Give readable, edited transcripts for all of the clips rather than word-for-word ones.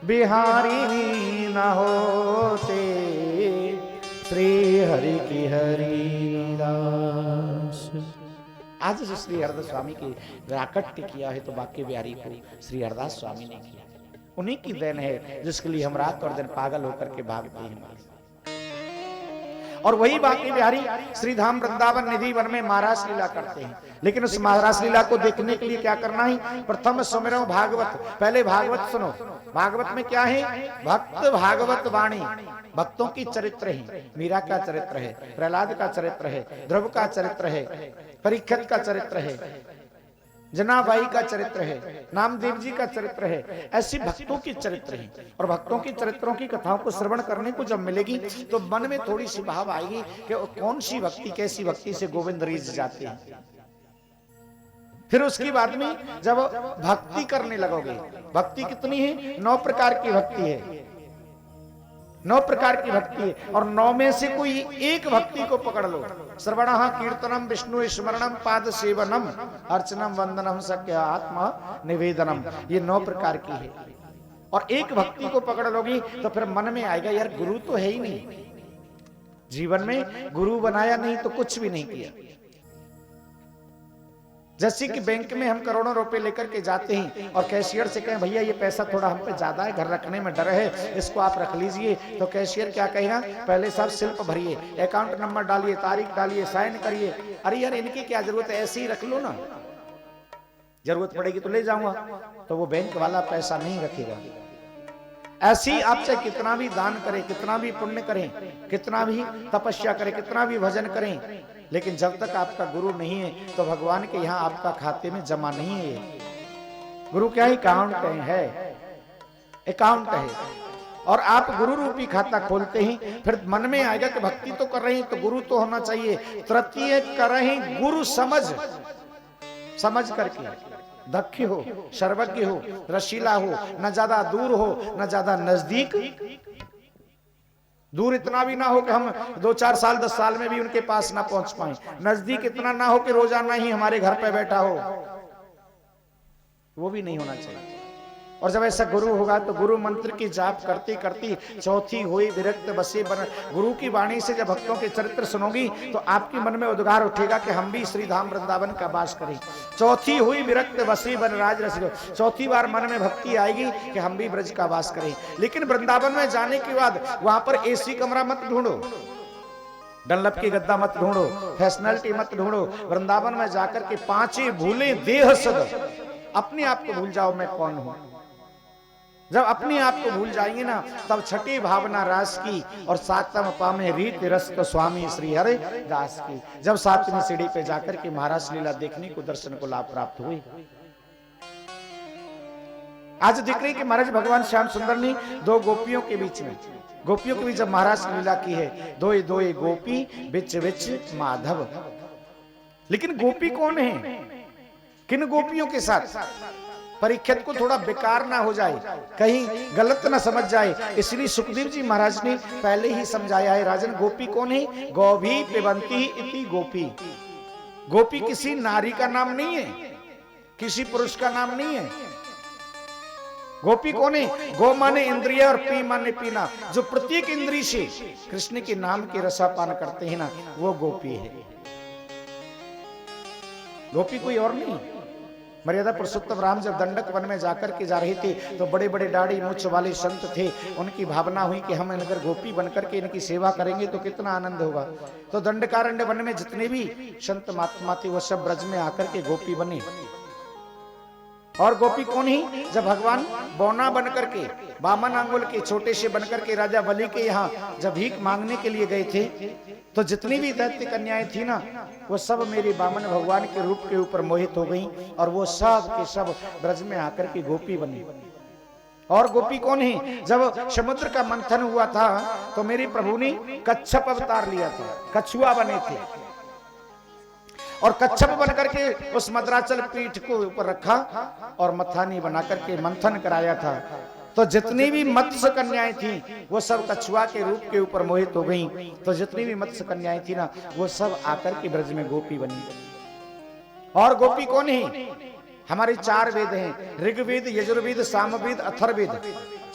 बिहारी न होते श्री हरि की हरिदास। आज जो श्री हरदास स्वामी की प्राकट्य किया है तो बाकी बिहारी को श्री हरदास स्वामी ने किया, उन्हीं की देन है जिसके लिए हम रात और दिन पागल होकर के भागते हैं। और वही बाकी बिहारी श्री धाम वृंदावन निधि वन में महाराज लीला करते हैं। लेकिन उस महाराज लीला को देखने के लिए क्या करना है? प्रथम सुमिरो भागवत, पहले भागवत सुनो। भागवत में क्या है? भक्त भागवत वाणी, भक्तों की चरित्र है। मीरा का चरित्र है, प्रहलाद का चरित्र है, ध्रुव का चरित्र है, परीक्षित का चरित्र है, जनाबाई का चरित्र है, नामदेव जी का चरित्र है। ऐसी भक्तों की चरित्र है। और भक्तों की चरित्रों की कथाओं को श्रवण करने को जब मिलेगी तो मन में थोड़ी सी भाव आएगी कि कौन सी भक्ति, कैसी भक्ति से गोविंद रीझ जाते हैं। फिर उसके बाद में जब भक्ति करने लगोगे, भक्ति कितनी है? 9 प्रकार की भक्ति है, 9 प्रकार की भक्ति है। और 9 में से कोई एक भक्ति को पकड़ लो। श्रवणः कीर्तनम विष्णु स्मरणम पाद सेवनम अर्चनम वंदनम सख्य आत्मा निवेदनम, ये 9 प्रकार की है। और एक भक्ति को पकड़ लोगी तो फिर मन में आएगा यार गुरु तो है ही नहीं, जीवन में गुरु बनाया नहीं तो कुछ भी नहीं किया। जैसे कि बैंक में हम करोड़ों रुपए लेकर के जाते हैं और कैशियर से कहें भैया ये पैसा थोड़ा हम पे ज्यादा है, घर रखने में डर है, इसको आप रख लीजिए, तो कैशियर क्या कहेगा? पहले साहब स्लिप भरिए, अकाउंट नंबर डालिए, तारीख डालिए, साइन करिए। अरे यार इनकी क्या जरूरत है, ऐसे ही रख लो ना, जरूरत पड़ेगी तो ले जाऊंगा। तो वो बैंक वाला पैसा नहीं रखेगा। ऐसे ही आप चाहे कितना भी दान करें, कितना भी पुण्य करें, कितना भी तपस्या करें, कितना भी भजन करें, लेकिन जब तक आपका गुरु नहीं है तो भगवान के यहाँ आपका खाते में जमा नहीं है। गुरु क्या है? अकाउंट है, अकाउंट है। और आप गुरु रूपी खाता खोलते हैं, फिर मन में आएगा कि भक्ति तो कर रहे हैं तो गुरु तो होना चाहिए। तृतीय कर रहे हैं गुरु समझ करके, दक्ष हो, सर्वज्ञ हो, रशीला हो, न ज्यादा दूर हो न ज्यादा नजदीक। दूर इतना भी ना हो कि हम 2-4 साल 10 साल में भी उनके पास ना पहुंच पाए, नजदीक इतना ना हो कि रोजाना ही हमारे घर पे बैठा हो, वो भी नहीं होना चाहिए। और जब ऐसा गुरु होगा तो गुरु मंत्र की जाप करती करती चौथी हुई विरक्त बसे बन, गुरु की वाणी से जब भक्तों के चरित्र सुनोगी तो आपके मन में उद्गार उठेगा कि हम भी श्री धाम वृंदावन का वास करें। चौथी हुई विरक्त बसे बन राज रसिको, चौथी बार मन में भक्ति आएगी कि हम भी ब्रज का वास करें। लेकिन वृंदावन में जाने के बाद वहां पर एसी कमरा मत ढूंढो, डनलप की गद्दा मत ढूंढो, फैशनलिटी मत ढूंढो। वृंदावन में जाकर के 5 भूले देह सद, अपने आप को भूल जाओ मैं कौन हूं। जब अपने आप को भूल जाएंगे ना तब छठी भावना रास की और 7वें पामे रीत रस तो स्वामी श्री हरि दास की। जब 7वीं सीढ़ी पे जाकर के महाराज लीला देखने को, दर्शन को लाभ प्राप्त हुए। आज दिख रही कि महाराज भगवान श्याम सुंदर ने 2 गोपियों के बीच में, गोपियों के बीच जब महाराज लीला की है, 2 गोपी बिच बिच माधव। लेकिन गोपी कौन है? किन गोपियों के साथ? परीक्षित को थोड़ा बेकार ना हो जाए, कहीं गलत ना समझ जाए, इसलिए सुखदेव जी महाराज ने पहले ही समझाया है। राजन गोपी कौन है? गौभी पिबंती इति गोपी। गोपी किसी नारी का नाम नहीं है, किसी पुरुष का नाम नहीं है। गोपी कौन है? गो माने इंद्रिय और पी माने पीना, जो प्रत्येक इंद्रिय से कृष्ण के नाम के रसापान करते हैं ना, वो गोपी है। गोपी कोई और नहीं। मर्यादा पुरुषोत्तम राम जब दंडक वन में जाकर के जा रहे थे तो बड़े बड़े दाढ़ी मूछ वाले संत थे, उनकी भावना हुई कि हम अगर गोपी बनकर के इनकी सेवा करेंगे तो कितना आनंद होगा। तो दंडकारण्य वन में जितने भी संत महात्मा थे वो सब ब्रज में आकर के गोपी बने। और गोपी कौन ही? जब भगवान बौना बनकर के, बामन आंगुल के छोटे से बनकर के राजा बलि के यहाँ जब भीख मांगने के लिए गए थे तो जितनी भी दैत्य कन्याएं थी ना, वो सब मेरे बामन भगवान के रूप के ऊपर मोहित हो गईं और वो सब के सब ब्रज में आकर के गोपी बनी। और गोपी कौन है? जब समुद्र का मंथन हुआ था तो मेरे प्रभु ने कच्छप अवतार लिया था, कछुआ बने थे और कच्छप बनकर के उस मद्राचल पीठ को ऊपर रखा और मथानी बनाकर के मंथन कराया था। तो जितनी भी मत्स्य कन्याएं थी वो सब कछुआ के रूप के ऊपर मोहित हो गईं। तो जितनी भी मत्स्य कन्याएं थी ना वो सब आकर के ब्रज में गोपी बनी। और गोपी कौन है? हमारे 4 वेद हैं, ऋग्वेद, यजुर्वेद, सामवेद, अथर्ववेद।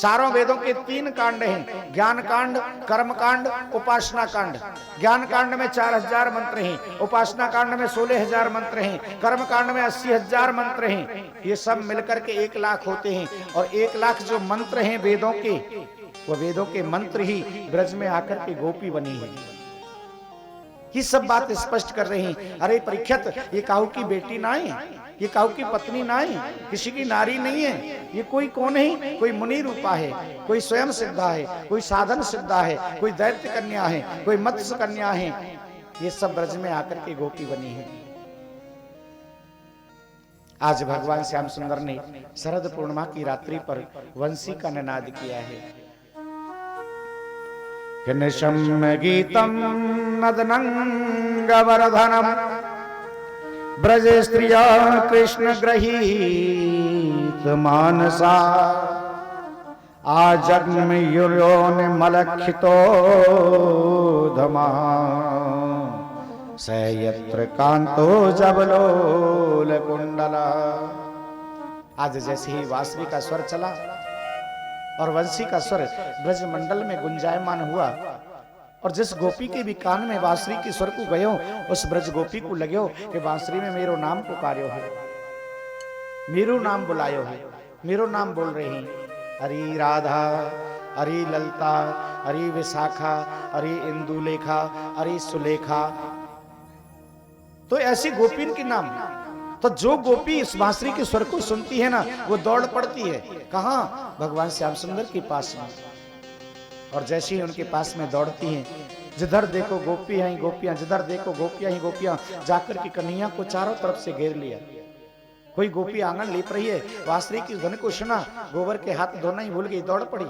चारों वेदों के 3 कांड हैं, ज्ञान कांड, कर्म कांड, उपासना कांड। ज्ञान कांड में 4000 मंत्र हैं, उपासना कांड में 16000 मंत्र हैं, कर्म कांड में 80,000 मंत्र हैं। ये सब मिलकर के 1 लाख होते हैं। और 1 लाख जो मंत्र हैं वेदों के, वो वेदों के मंत्र ही ब्रज में आकर के गोपी बनी है। ये सब बात स्पष्ट कर रही हैं। अरे परीक्षित, ये काहू की बेटी ना है, ये काहू की पत्नी ना है, किसी की नारी नहीं है। ये कोई कौन है? कोई मुनि रूपा है, कोई स्वयं सिद्धा है, कोई साधन सिद्धा है, कोई दैत्य कन्या है, कोई मत्स्य कन्या है। ये सब ब्रज में आकर के गोपी बनी है। आज भगवान श्याम सुंदर ने शरद पूर्णिमा की रात्रि पर वंशी का निनाद किया है। निशम्य गीतम नदनंगवर्धनम ब्रज स्त्रिया कृष्ण गृहीत मानसा आजग्म युर्योन मलक्षितो धमा सयत्र कांतो जबलोल कुंडला। आज जैसे ही बांसुरी का स्वर चला और वंशी का स्वर ब्रज मंडल में गुंजायमान हुआ, और जिस गोपी के भी कान में बांसुरी के स्वर को गयो, उस ब्रज गोपी को लग्यो कि बांसुरी में मेरो नाम पुकार्यो है, मेरो नाम बुलायो है, मेरो नाम बोल रहे हैं। हरी राधा, हरी ललता, हरी विशाखा, हरी इंदुलेखा, हरी सुलेखा। तो ऐसी गोपीन के नाम। तो जो गोपी इस बांसुरी के स्वर को सुनती है ना, वो दौड़ पड़ती है। कहां? भगवान श्याम सुंदर के पास में। और जैसे ही उनके पास में दौड़ती हैं, जिधर देखो गोपियां ही गोपियां, जिधर देखो गोपियां ही गोपियां, जाकर के कन्हैया को चारों तरफ से घेर लिया। कोई गोपी आंगन लीप रही है, बांसुरी की धुन को सुना, गोबर के हाथ धोना ही भूल गई, दौड़ पड़ी।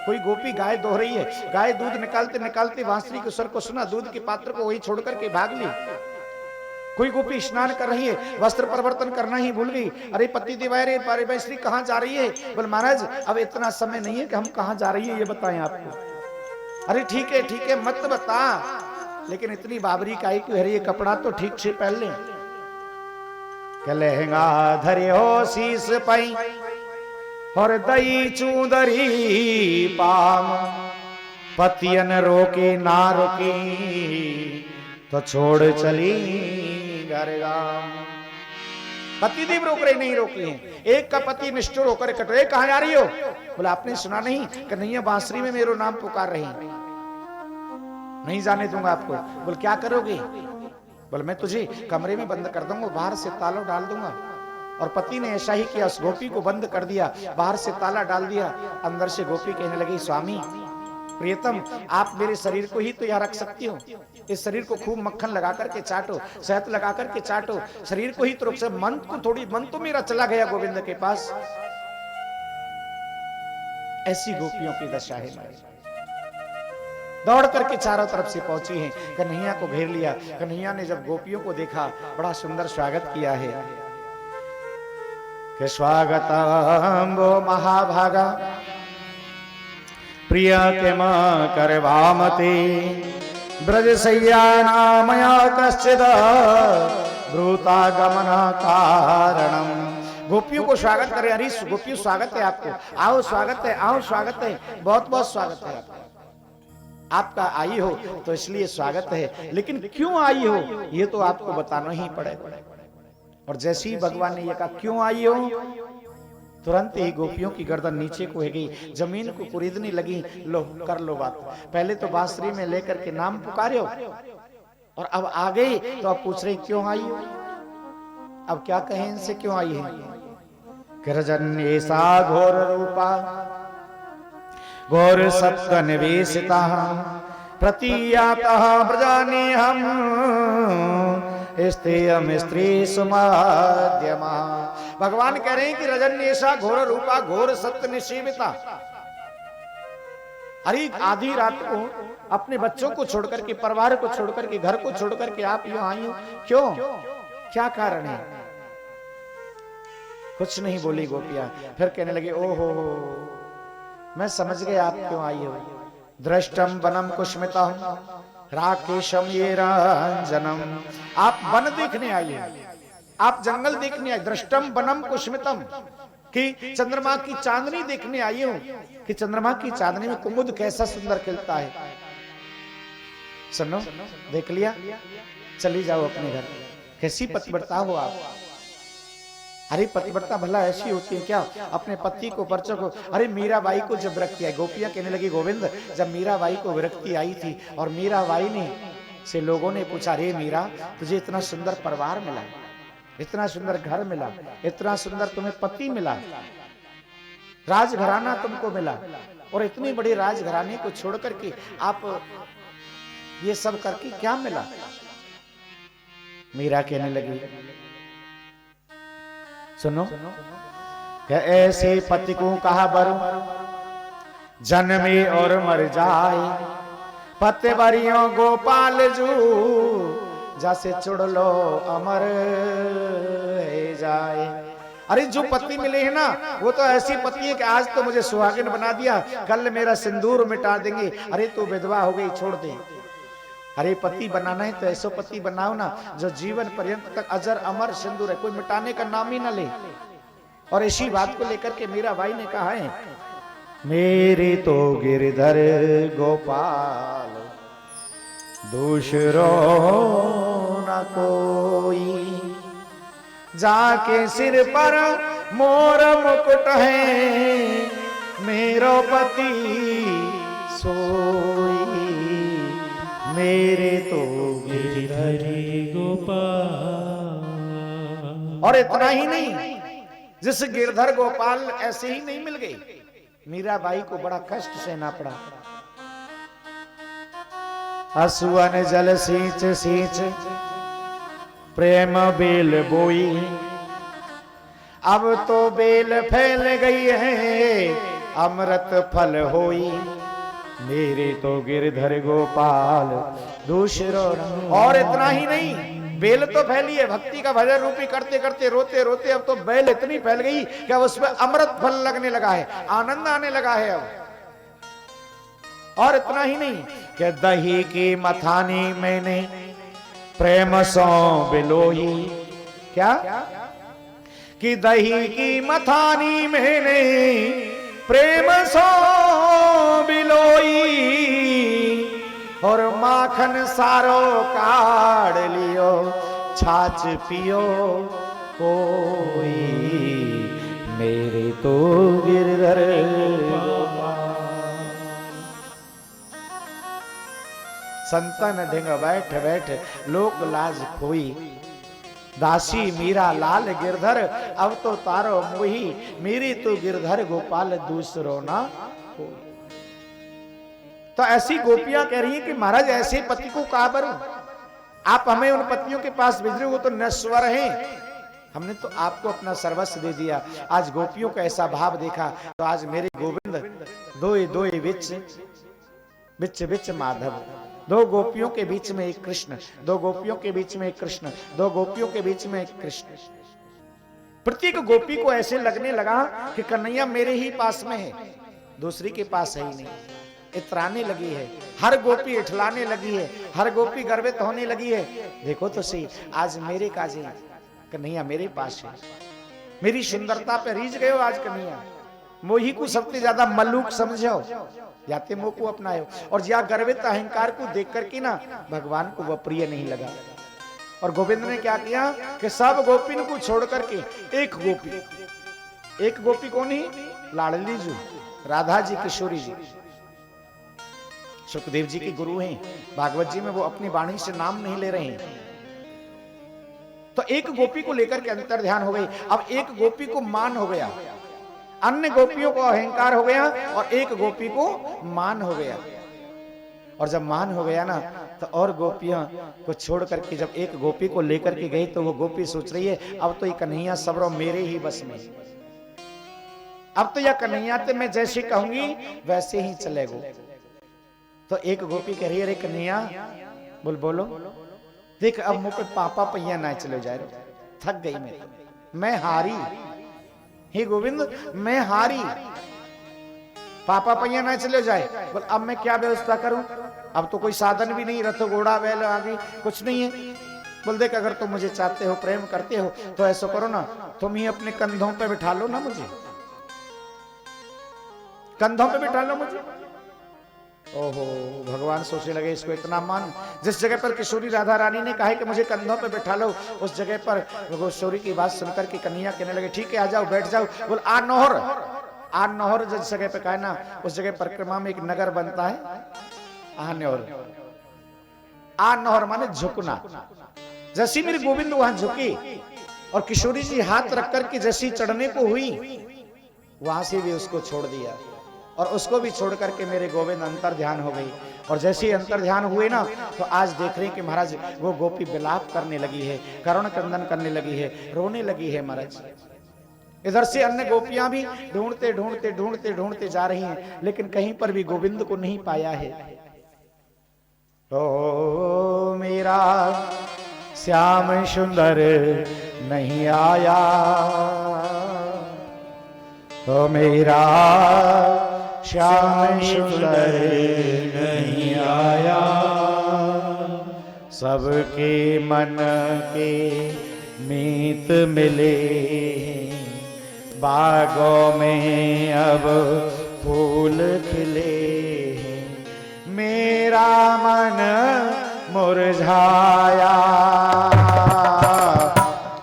कोई गोपी गाय दो रही है, गाय दूध निकालते निकालते बांसुरी के स्वर को सुना, दूध के पात्र को वही छोड़ करके भाग ली। कोई गोपी स्नान कर रही है, वस्त्र परिवर्तन करना ही भूल गई। अरे पति दिवारे बांसुरी कहाँ जा रही है? बोल महाराज अब इतना समय नहीं है कि हम कहाँ जा रही है ये बताएं आपको। अरे ठीक है मत बता, लेकिन इतनी बाबरी काई क्यों है? ये कपड़ा तो ठीक से पहन ले। लहंगा धरे हो शीस पाई और दई चूदरी पाम, पतियन रोकी ना रोकी तो छोड़ चली घर गाम। पतिदेव रोक रहे नहीं रोकी हैं। एक का पति निष्ठुर होकर कटोरे, कहां जा रही हो? बोला आपने सुना नहीं? कन्हैया बांसुरी में मेरो नाम पुकार रही। नहीं जाने दूंगा आपको। बोल क्या करोगे? बोल मैं तुझे कमरे में बंद कर दूंगा, बाहर से ताला डाल दूंगा। और पति ने ऐसा ही किया, उस गोपी को बंद कर दिया, बाहर से ताला डाल दिया। अंदर से गोपी कहने लगी स्वामी प्रियतम, आप मेरे शरीर को ही तो यहाँ रख सकती हो। इस शरीर को खूब मक्खन लगा करके चाटो, शहद लगा करके चाटो, शरीर को ही तो रुक। मन को थोड़ी, मन तो मेरा चला गया गोविंद के पास। ऐसी गोपियों की दशा है। दौड़ करके चारों तरफ से पहुंची हैं, कन्हैया को घेर लिया। कन्हैया ने जब गोपियों को देखा, बड़ा सुंदर स्वागत किया है कि स्वागतम वो महाभागा प्रिय के मां करवामते ब्रज सैयानामया कश्चिद ब्रूता गमन कारणम। गोपियों को स्वागत करे। अरे गोपियों स्वागत है आपको, आओ स्वागत है, आओ स्वागत है, बहुत बहुत स्वागत है आपका। आई हो तो इसलिए स्वागत है, लेकिन क्यों आई हो ये तो आपको बताना ही पड़ेगा। और जैसे ही भगवान ने ये कहा क्यों आई हो, तुरंत ही गोपियों की गर्दन नीचे को है गई, जमीन को कुरीदने लगी। लो कर लो बात। पहले तो बांसुरी में लेकर के नाम पुकारे हो, और अब आ गई तो अब पूछ रही क्यों आई हो। अब क्या कहें इनसे, क्यों आई है? कृजन ऐसा घोर रूपा घोर सत्य निवेशिता प्रतीयातः ब्रजानि हम स्त्रियम स्त्री सुमाद्यमा। भगवान कह रहे हैं कि रजन्येषा घोर रूपा घोर सत्य निषेविता। अरे आधी रात को अपने बच्चों को छोड़कर के, परिवार को छोड़कर के, घर को छोड़कर के आप यहाँ आई हो, क्यों? क्या कारण है? कुछ नहीं बोली गोपियां। फिर कहने लगे ओहो मैं समझ गए आप क्यों आई हो। दृष्टम वनम कुस्मितम राकेशम ये रंजनम। आप वन देखने आई हो, आप जंगल देखने आए। दृष्टम वनम कुस्मितम, कि चंद्रमा की चांदनी देखने आई हूं कि चंद्रमा की चांदनी में कुमुद कैसा सुंदर खिलता है। सुनो, देख लिया, चली जाओ अपने घर। कैसी पतिव्रता हो आप। अरे पतिव्रता भला ऐसी होती है क्या, अपने पति को परचों को। अरे मीराबाई को जब विरक्ति आई, गोपियां कहने लगी गोविंद जब मीराबाई को विरक्ति आई थी और मीराबाई ने से लोगों ने पूछा, रे मीरा तुझे इतना सुंदर परिवार मिला, इतना सुंदर घर मिला, इतना सुंदर तुम्हें पति मिला, राजघराना तुमको मिला, और इतनी बड़ी राजघराने को छोड़ करके आप ये सब करके क्या मिला। मीरा कहने लगी सुनो, क्या ऐसे पति को कहा बरु जन्मे और मर जाए, पति बरियों गोपाल जू जैसे चुड़ लो अमर है जाए। अरे जो पति मिले हैं ना वो तो ऐसी पति है कि आज तो मुझे सुहागिन बना दिया, कल मेरा सिंदूर मिटा देंगे। अरे तू विधवा हो गई छोड़ दे। अरे पति बनाना है तो ऐसा पति बनाओ ना जो जीवन पर्यंत तक अजर अमर सिंदूर है, कोई मिटाने का नाम ही ना ले। और इसी बात को लेकर के मीराबाई ने कहा है, मेरे तो गिरधर गोपाल दूसरो न कोई, जाके सिर पर मोर मुकुट है मेरो पति सोई, मेरे तो गिरधरी गोपाल। और इतना ही नहीं, जिस गिरधर गोपाल ऐसे ही नहीं मिल गए, मीराबाई को बड़ा कष्ट सहना पड़ा। असुअन जल सींच सींच प्रेम बेल बोई, अब तो बेल फैल गई है अमृत फल होई, मेरे तो गिरधर गोपाल दूसरो। और इतना ही नहीं, बेल तो फैली है, भक्ति का भजन रूपी करते करते रोते रोते अब तो बेल इतनी फैल गई कि अब उसमें अमृत फल लगने लगा है, आनंद आने लगा है अब। और इतना ही नहीं कि दही की मथानी मैंने प्रेम सो बिलोई, क्या कि दही की मथानी मैंने प्रेम सो बिलोई, और माखन सारो काढ़ लियो छाछ पियो कोई, मेरे तो गिरधर संतन ढिंग बैठ बैठ लोक लाज खोई, दासी मीरा लाल गिरधर अब तो तारो मोही, मेरी तो गिरधर गोपाल दूसरो ना कोई। तो ऐसी गोपियां कह रही हैं कि महाराज ऐसे पति को कहा बरू, आप हमें उन पतियों के पास भेज रहे हो, वो तो नश्वर हैं, हमने तो आपको अपना सर्वस्व दे दिया। आज गोपियों का ऐसा भाव देखा तो आज मेरे गोविंद दोए दोए विच विच विच माधव, दो गोपियों के बीच में एक कृष्ण, दो गोपियों के बीच में एक कृष्ण, दो गोपियों के बीच में एक कृष्ण। प्रत्येक गोपी को ऐसे लगने लगा कि कन्हैया मेरे ही पास में है, दूसरी के पास है ही नहीं। इतराने लगी है, हर गोपी इठलाने लगी है, हर गोपी गर्वित होने लगी है। देखो तो सही, आज मेरे काजे कन्हैया मेरे पास है, मेरी सुंदरता पे रीझ गए हो आज कन्हैया, मोही को सबसे ज्यादा मल्लूक समझो, जाते मोह को अपनायो। और या गर्वित अहंकार को देख करके ना भगवान को वह प्रिय नहीं लगा। और गोविंद ने क्या किया कि सब गोपिन को छोड़ करके एक गोपी कौन ही, लाडली जी, राधा जी, किशोरी जी, सुखदेव जी के गुरु हैं, भागवत जी में वो अपनी वाणी से नाम नहीं ले रहे हैं। तो एक गोपी को लेकर के अंतर ध्यान हो गई। अब एक गोपी को मान हो गया, अन्य गोपियों को अहंकार हो गया, और एक गोपी को मान हो गया। और जब मान हो गया ना तो और गोपियां को छोड़ करके जब एक गोपी को लेकर के गई तो वो गोपी सोच रही है अब तो ये कन्हैया सबरो मेरे ही बस में, अब तो यह कन्हैया तो मैं जैसे कहूंगी वैसे ही चलेगो। तो एक गोपी कह रही है, अरे कन्हैया बोलो देख अब मुझ पे पापा पहिया ना चले जाए, थक गई मैं हारी, हे गोविंद मैं हारी, पापा पहिया ना चले जाए। बोल अब मैं क्या व्यवस्था करूं, अब तो कोई साधन भी नहीं, रथ घोड़ा बैल आदि कुछ नहीं है। बोल देख अगर तुम मुझे चाहते हो, प्रेम करते हो तो ऐसा करो ना, तुम ही अपने कंधों पे बिठा लो ना मुझे, कंधों पे बिठा लो मुझे। ओहो, भगवान सोचने लगे इसको इतना मान। जिस जगह पर किशोरी राधा रानी ने कहा कि मुझे कंधों पे बिठा लो, उस जगह पर किशोरी की बात सुनकर के कन्हैया कहने लगे ठीक है आ जाओ बैठ जाओ। बोल आ नौहर जिस जगह पे कहा ना, उस जगह परिक्रमा में एक नगर बनता है आ नौहर माने झुकना। जैसी मेरे गोविंद वहां झुके और किशोरी जी हाथ रख करके जैसी चढ़ने को हुई, वहां से भी उसको छोड़ दिया और उसको भी छोड़ करके मेरे गोविंद अंतर ध्यान हो गई। और जैसे अंतर ध्यान हुए ना, तो आज देख रहे हैं कि महाराज वो गोपी विलाप करने लगी है, करुण क्रंदन करने लगी है, रोने लगी है महाराज। इधर से अन्य गोपियां भी ढूंढते ढूंढते ढूंढते ढूंढते जा रही हैं, लेकिन कहीं पर भी गोविंद को नहीं पाया है। ओ मेरा श्याम सुंदर नहीं आया, ओ मेरा श्याम सुंदर नहीं आया, सबके मन के मीत मिले, बागों में अब फूल खिले, मेरा मन मुरझाया,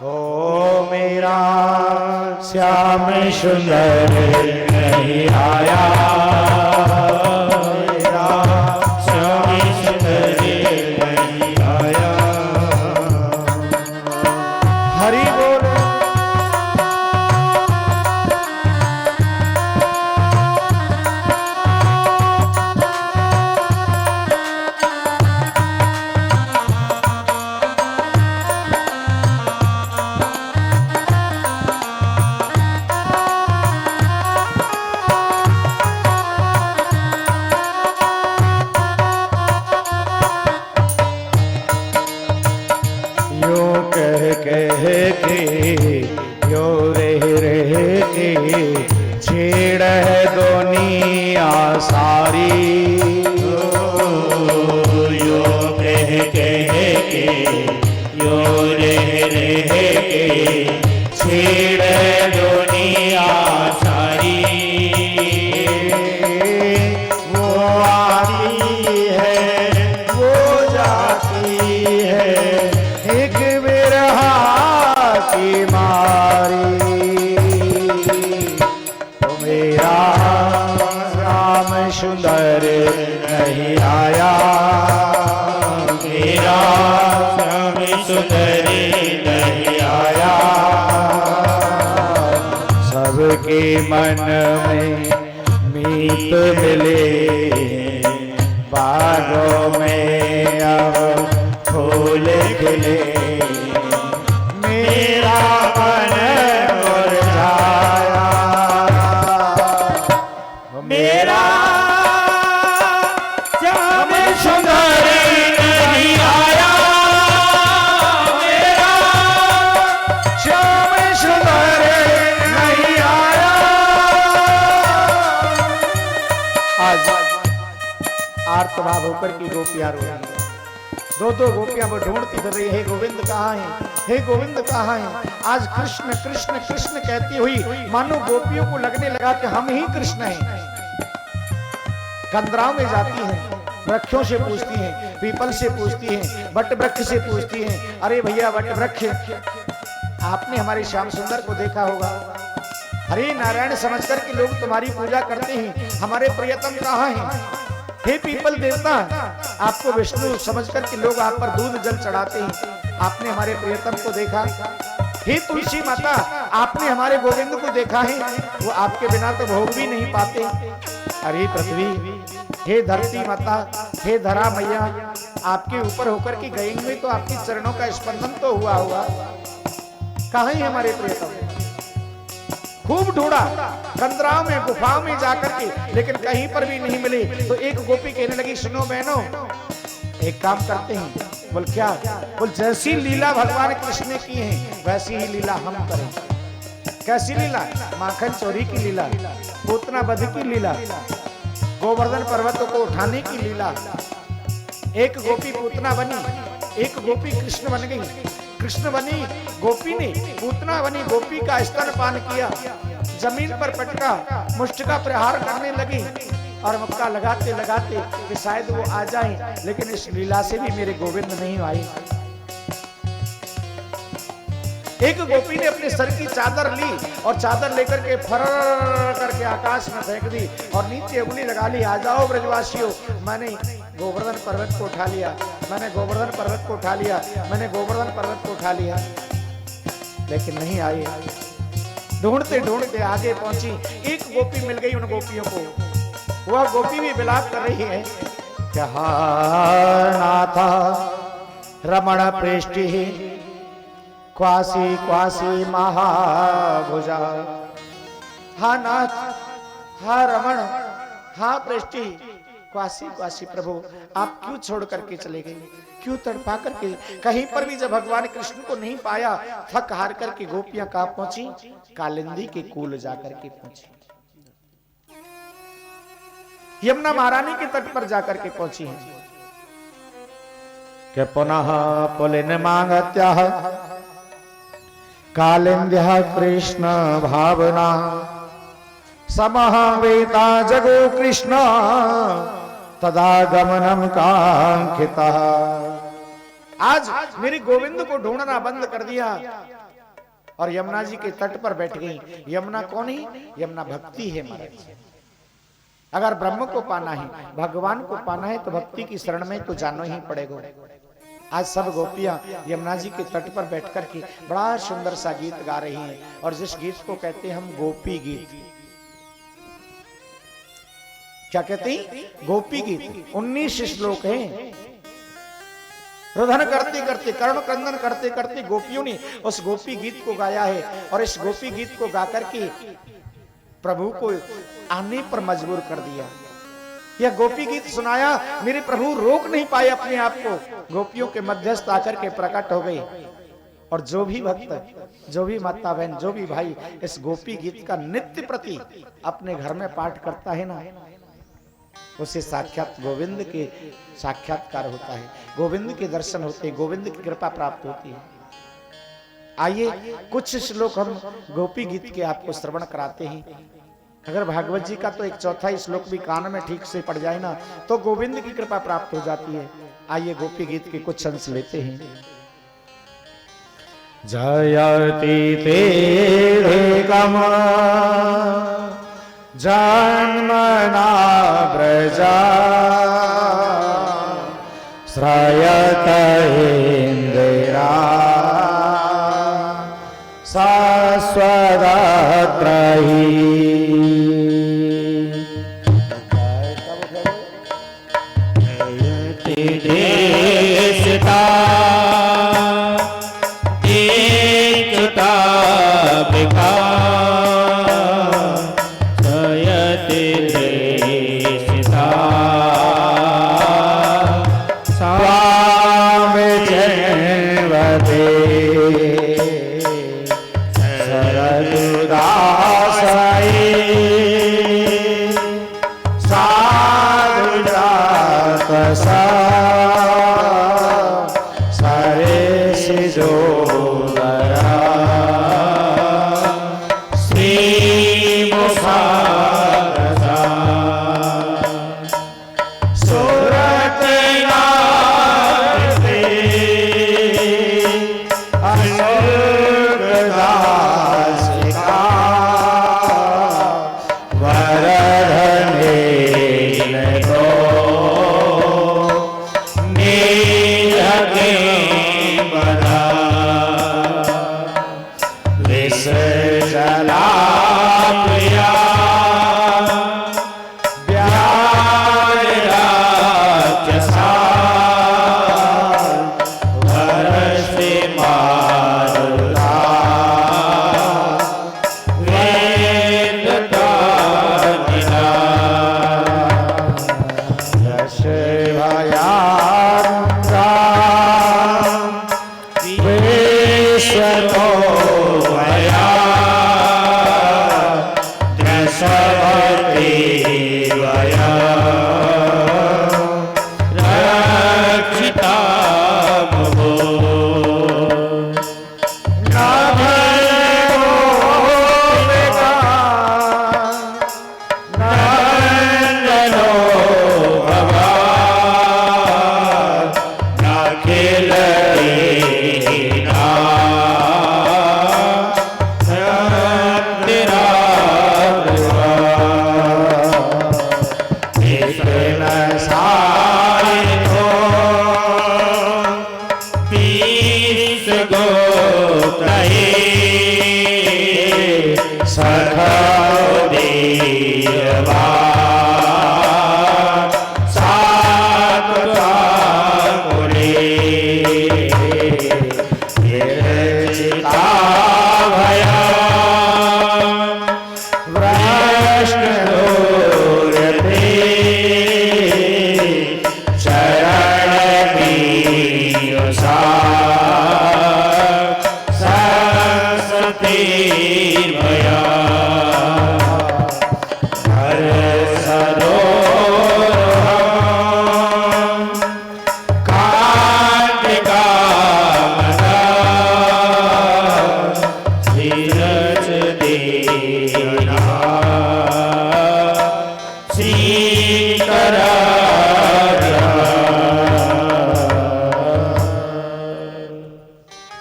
ओ मेरा श्याम सुंदर नहीं आया, मेरा श्याम सुंदर नहीं आया। हरि बोल। छेड़ है दुनिया सारी, यो कह के यो रह के छेड़ है दुनिया सारी, वो आती है वो जाती है, एक बिरहा की मारी, सुंदर नहीं आया, मेरा श्याम सुंदर नहीं आया, सबके मन में मीत मिले, बागों में अब फूल खिले, मेरा मन मुरझाया, मेरा आर्तभाव होकर की गोपियां रो रही हैं। दो गोपियां वो ढूंढती फिर रही है, गोविंद कहाँ है, हे गोविंद कहाँ है। आज कृष्ण कृष्ण कृष्ण कहती हुई मानो गोपियों को लगने लगा कि हम ही कृष्ण हैं। कंदराओं में जाती हैं, वृक्षों से पूछती हैं, पीपल से पूछती हैं, वट वृक्ष से पूछती हैं, अरे भैया वट वृक्ष आपने हमारे श्याम सुंदर को देखा होगा, हरे नारायण समझकर के लोग तुम्हारी पूजा करते हैं, हमारे प्रियतम कहाँ हैं। हे पीपल देवता, आपको विष्णु समझकर के लोग आप पर दूध जल चढ़ाते हैं, आपने हमारे प्रियतम को देखा। हे तुलसी माता, आपने हमारे गोविंद को देखा है, वो आपके बिना तो भोग भी नहीं पाते। अरे पृथ्वी, हे धरती माता, हे धरा मैया, आपके ऊपर होकर के गएंगे तो आपके चरणों का स्पंदन तो हुआ होगा। कहाँ है हमारे प्रियतम? खूब ढूंढा कंदराओं में, गुफाओं में जाकर के, लेकिन कहीं पर भी नहीं मिले। तो एक गोपी कहने लगी, सुनो बहनों, एक काम करते हैं। बोल क्या? बोल जैसी लीला भगवान कृष्ण ने की है वैसी ही लीला हम करें। कैसी लीला? माखन चोरी की लीला, पूतना वध की लीला, गोवर्धन पर्वतों को उठाने की लीला। एक गोपी पूतना बनी, एक गोपी कृष्ण बन गई। कृष्ण बनी गोपी ने, पूतना बनी गोपी का स्तनपान किया। जमीन पर पटका, मुष्टि का प्रहार करने लगी और मुक्का लगाते लगाते कि शायद वो आ जाए, लेकिन इस लीला से भी मेरे गोविंद नहीं आए। एक गोपी ने अपने सर की चादर ली और चादर लेकर के फर करके आकाश में फेंक दी और नीचे उंगली लगा ली, आ जाओ ब्रजवासियों, मैंने गोवर्धन पर्वत को उठा लिया, मैंने गोवर्धन पर्वत को उठा लिया, मैंने गोवर्धन पर्वत को उठा लिया। लेकिन नहीं आए। ढूंढते ढूंढते आगे पहुंची, एक गोपी मिल गई उन गोपियों को। वह गोपी भी विलाप कर रही है, क्या नाथा रमण प्रेष्टि क्वासी क्वासी महाभुजा। हा नाथ, हा रमण, हा प्रेष्टि, क्वासी क्वासी प्रभु, आप क्यों छोड़ करके चले गए, क्यों तड़पा करके? कहीं पर भी जब भगवान कृष्ण को नहीं पाया, थक हार करके गोपियां कहां पहुंची? कालिंदी के कूल जाकर के पहुंची, यमुना महारानी के तट पर जाकर के पहुंची हैं। के पुनः पुलिन मांगत्या कालिंद्या कृष्ण भावना समः वेता जगो कृष्ण तदा गमनम कांक्षिता। आज मेरे गोविंद को ढूंढना बंद कर दिया और यमुना जी के तट पर बैठ गई। यमुना कौन है? यमुना भक्ति है महाराज। अगर ब्रह्म को पाना है, भगवान को पाना है, तो भक्ति की शरण में तो जाना ही पड़ेगा। आज सब गोपियां यमुना जी के तट पर बैठकर के बड़ा सुंदर सा गीत गा रही हैं, और जिस गीत को कहते हैं हम गोपी गीत। क्या कहते हैं? गोपी गीत। 19 श्लोक हैं। रुदन करते करते, कर्ण क्रंदन करते करते गोपियों ने उस गोपी गीत को गाया है, और इस गोपी गीत को गाकर के प्रभु को आने पर मजबूर कर दिया। यह गोपी गीत सुनाया, मेरे प्रभु रोक नहीं पाए अपने आप को, गोपियों के मध्यस्थ आकर के प्रकट हो गए। और जो भी भक्त, जो भी माता बहन, जो भी भाई इस गोपी गीत का नित्य प्रति अपने घर में पाठ करता है ना, उसे साक्षात गोविंद के साक्षात्कार होता है, गोविंद के दर्शन होते हैं, गोविंद की कृपा प्राप्त होती है। आइए कुछ श्लोक हम गोपी गीत के आपको श्रवण कराते हैं। अगर भागवत जी का तो 1/4 श्लोक भी कान में ठीक से पड़ जाए ना, तो गोविंद की कृपा प्राप्त हो जाती है। आइए गोपी गीत के कुछ अंश लेते हैं। जयति तेरे कम जन्मना ब्रजा श्रयत इंदिरा शाश्वतत्रयी। देशता एकता विकास सयति देशता स्वामी जयवते शरदुदासये साधुजातसा सीकरा।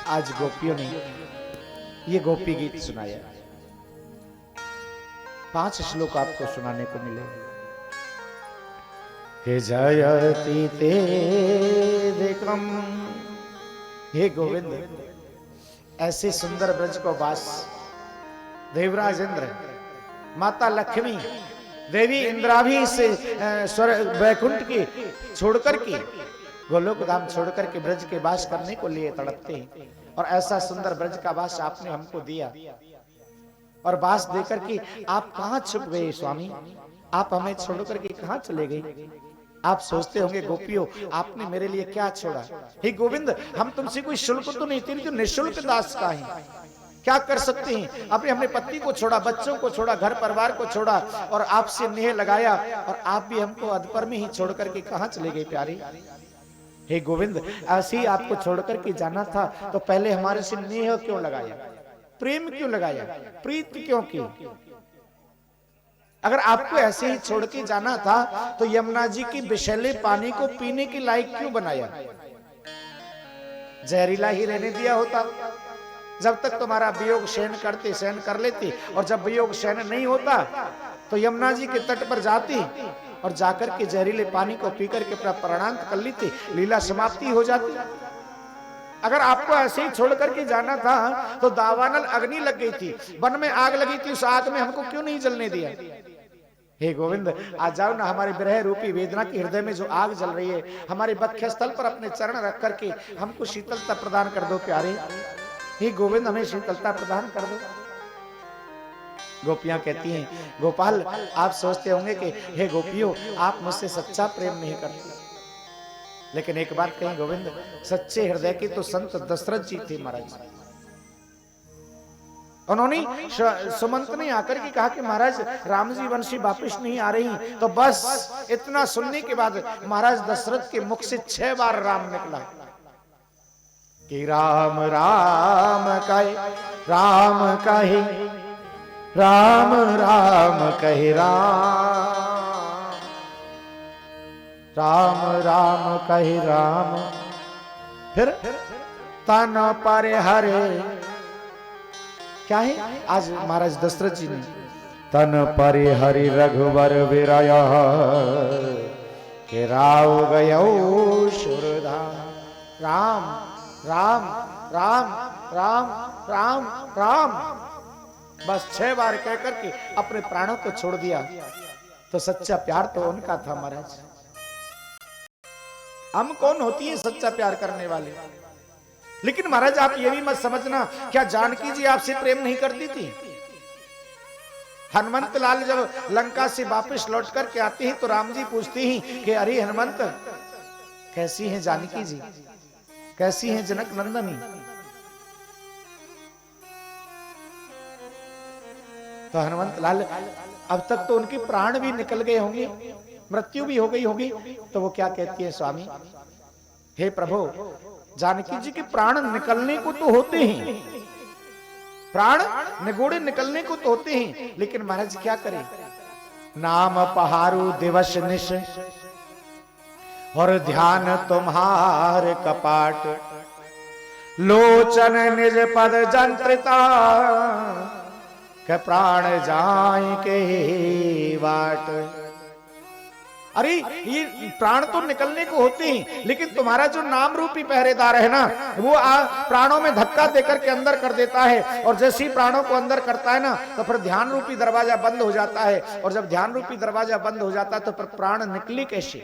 आज गोपियों ने ये गोपी गीत सुनाया। 5 श्लोक आपको सुनाने को मिले कि जयति तेदिकम। हे गोविंद, ऐसे सुंदर ब्रज को वास देवराज इंद्र, माता लक्ष्मी, देवी इंद्राभी से वैकुंठ की छोड़कर के, गोलोक धाम छोड़कर के ब्रज के वास करने को लिए तड़पते हैं। और ऐसा सुंदर ब्रज का वास आपने हमको दिया, और वास देकर के आप कहां छुप गए स्वामी? आप हमें छोड़कर के कहां चले गए? आप सोचते होंगे गोपियों, आपने मेरे लिए क्या छोड़ा? हे गोविंद, हम तुमसे कोई शुल्क तो नहीं, तेरी तो निःशुल्क दास का है, क्या कर सकते हैं? आपने अपने पति को छोड़ा, बच्चों को छोड़ा, घर परिवार को छोड़ा, और आपसे नेह लगाया, और आप भी हमको अधपर में ही छोड़ करके कहां चले गए प्यारे? हे गोविंद, ऐसे ही आपको छोड़कर के जाना था तो पहले हमारे से नेह क्यों लगाया, प्रेम क्यों लगाया, प्रीत क्यों की? अगर आपको ऐसे ही छोड़ के जाना था तो यमुना जी की विषैले पानी को पीने के लायक क्यों बनाया? जहरीला ही रहने दिया होता। जब तक तुम्हारा वियोग सहन करते, सहन कर लेते, और जब वियोग सहन नहीं होता तो यमुना जी के तट पर जाती और जाकर के जहरीले पानी को पीकर के अपना प्राणांत कर लेती, लीला समाप्ति हो जाती। अगर आपको ऐसे ही छोड़ करके जाना था तो दावानल अग्नि लग गई थी, वन में आग लगी थी, उस आग में हमको क्यों नहीं जलने दिया? हे गोविंद, आज जाओ ना, हमारे विरह रूपी वेदना के हृदय में जो आग जल रही है, हमारे वक्ष स्थल पर अपने चरण रख करके हमको शीतलता प्रदान कर दो प्यारे। हे गोविंद, हमें शीतलता प्रदान कर दो। गोपियां कहती हैं, गोपाल, आप सोचते होंगे कि हे गोपियों, आप मुझसे सच्चा प्रेम नहीं करते, लेकिन एक बात कहें गोविंद, सच्चे हृदय के तो संत दशरथ जी थे महाराज। उन्होंने सुमंत ने आकर के कहा कि महाराज, राम जी वंशी वापिस नहीं आ रही, तो बस इतना सुनने के बाद महाराज दशरथ के मुख से 6 बार राम निकला कि राम राम कहे, राम कहे, राम राम कहे, राम राम राम कहे राम। फिर तन पर हरे, क्या है आज महाराज दशरथ जी ने, तन पर हरि रघुवर विरय के राव गयो सुरधाम। राम राम राम राम राम राम, बस 6 बार कह करके अपने प्राणों को छोड़ दिया। तो सच्चा प्यार तो उनका था महाराज। हम कौन होती है सच्चा प्यार करने वाले? लेकिन महाराज आप ये भी मत समझना, क्या जानकी जी आपसे प्रेम नहीं करती थी? हनुमंत लाल जब लंका से वापस लौट करके आते हैं तो राम जी पूछते हैं कि अरे हनुमंत, कैसी हैं जानकी जी, कैसी हैं जनक नंदनी? तो हनुमंत लाल, अब तक तो उनके प्राण भी निकल गए होंगे, मृत्यु भी हो गई होगी, तो वो क्या कहती है, स्वामी हे प्रभु, जानकी जी के प्राण निकलने को तो होते हैं, प्राण निगोड़े निकलने को तो होते हैं, लेकिन महाराज क्या करें? नाम पहारू दिवस निश और ध्यान तुम्हारे कपाट, लोचन निज पद जंत्रिता के प्राण जाए के वाट। अरे ये प्राण तो निकलने को होते हैं, लेकिन तुम्हारा जो नाम रूपी पहरेदार है ना, वो प्राणों में धक्का देकर के अंदर कर देता है, और जैसे ही प्राणों को अंदर करता है ना, तो फिर ध्यान रूपी दरवाजा बंद हो जाता है, और जब ध्यान रूपी दरवाजा बंद हो जाता है तो फिर प्राण निकले कैसे?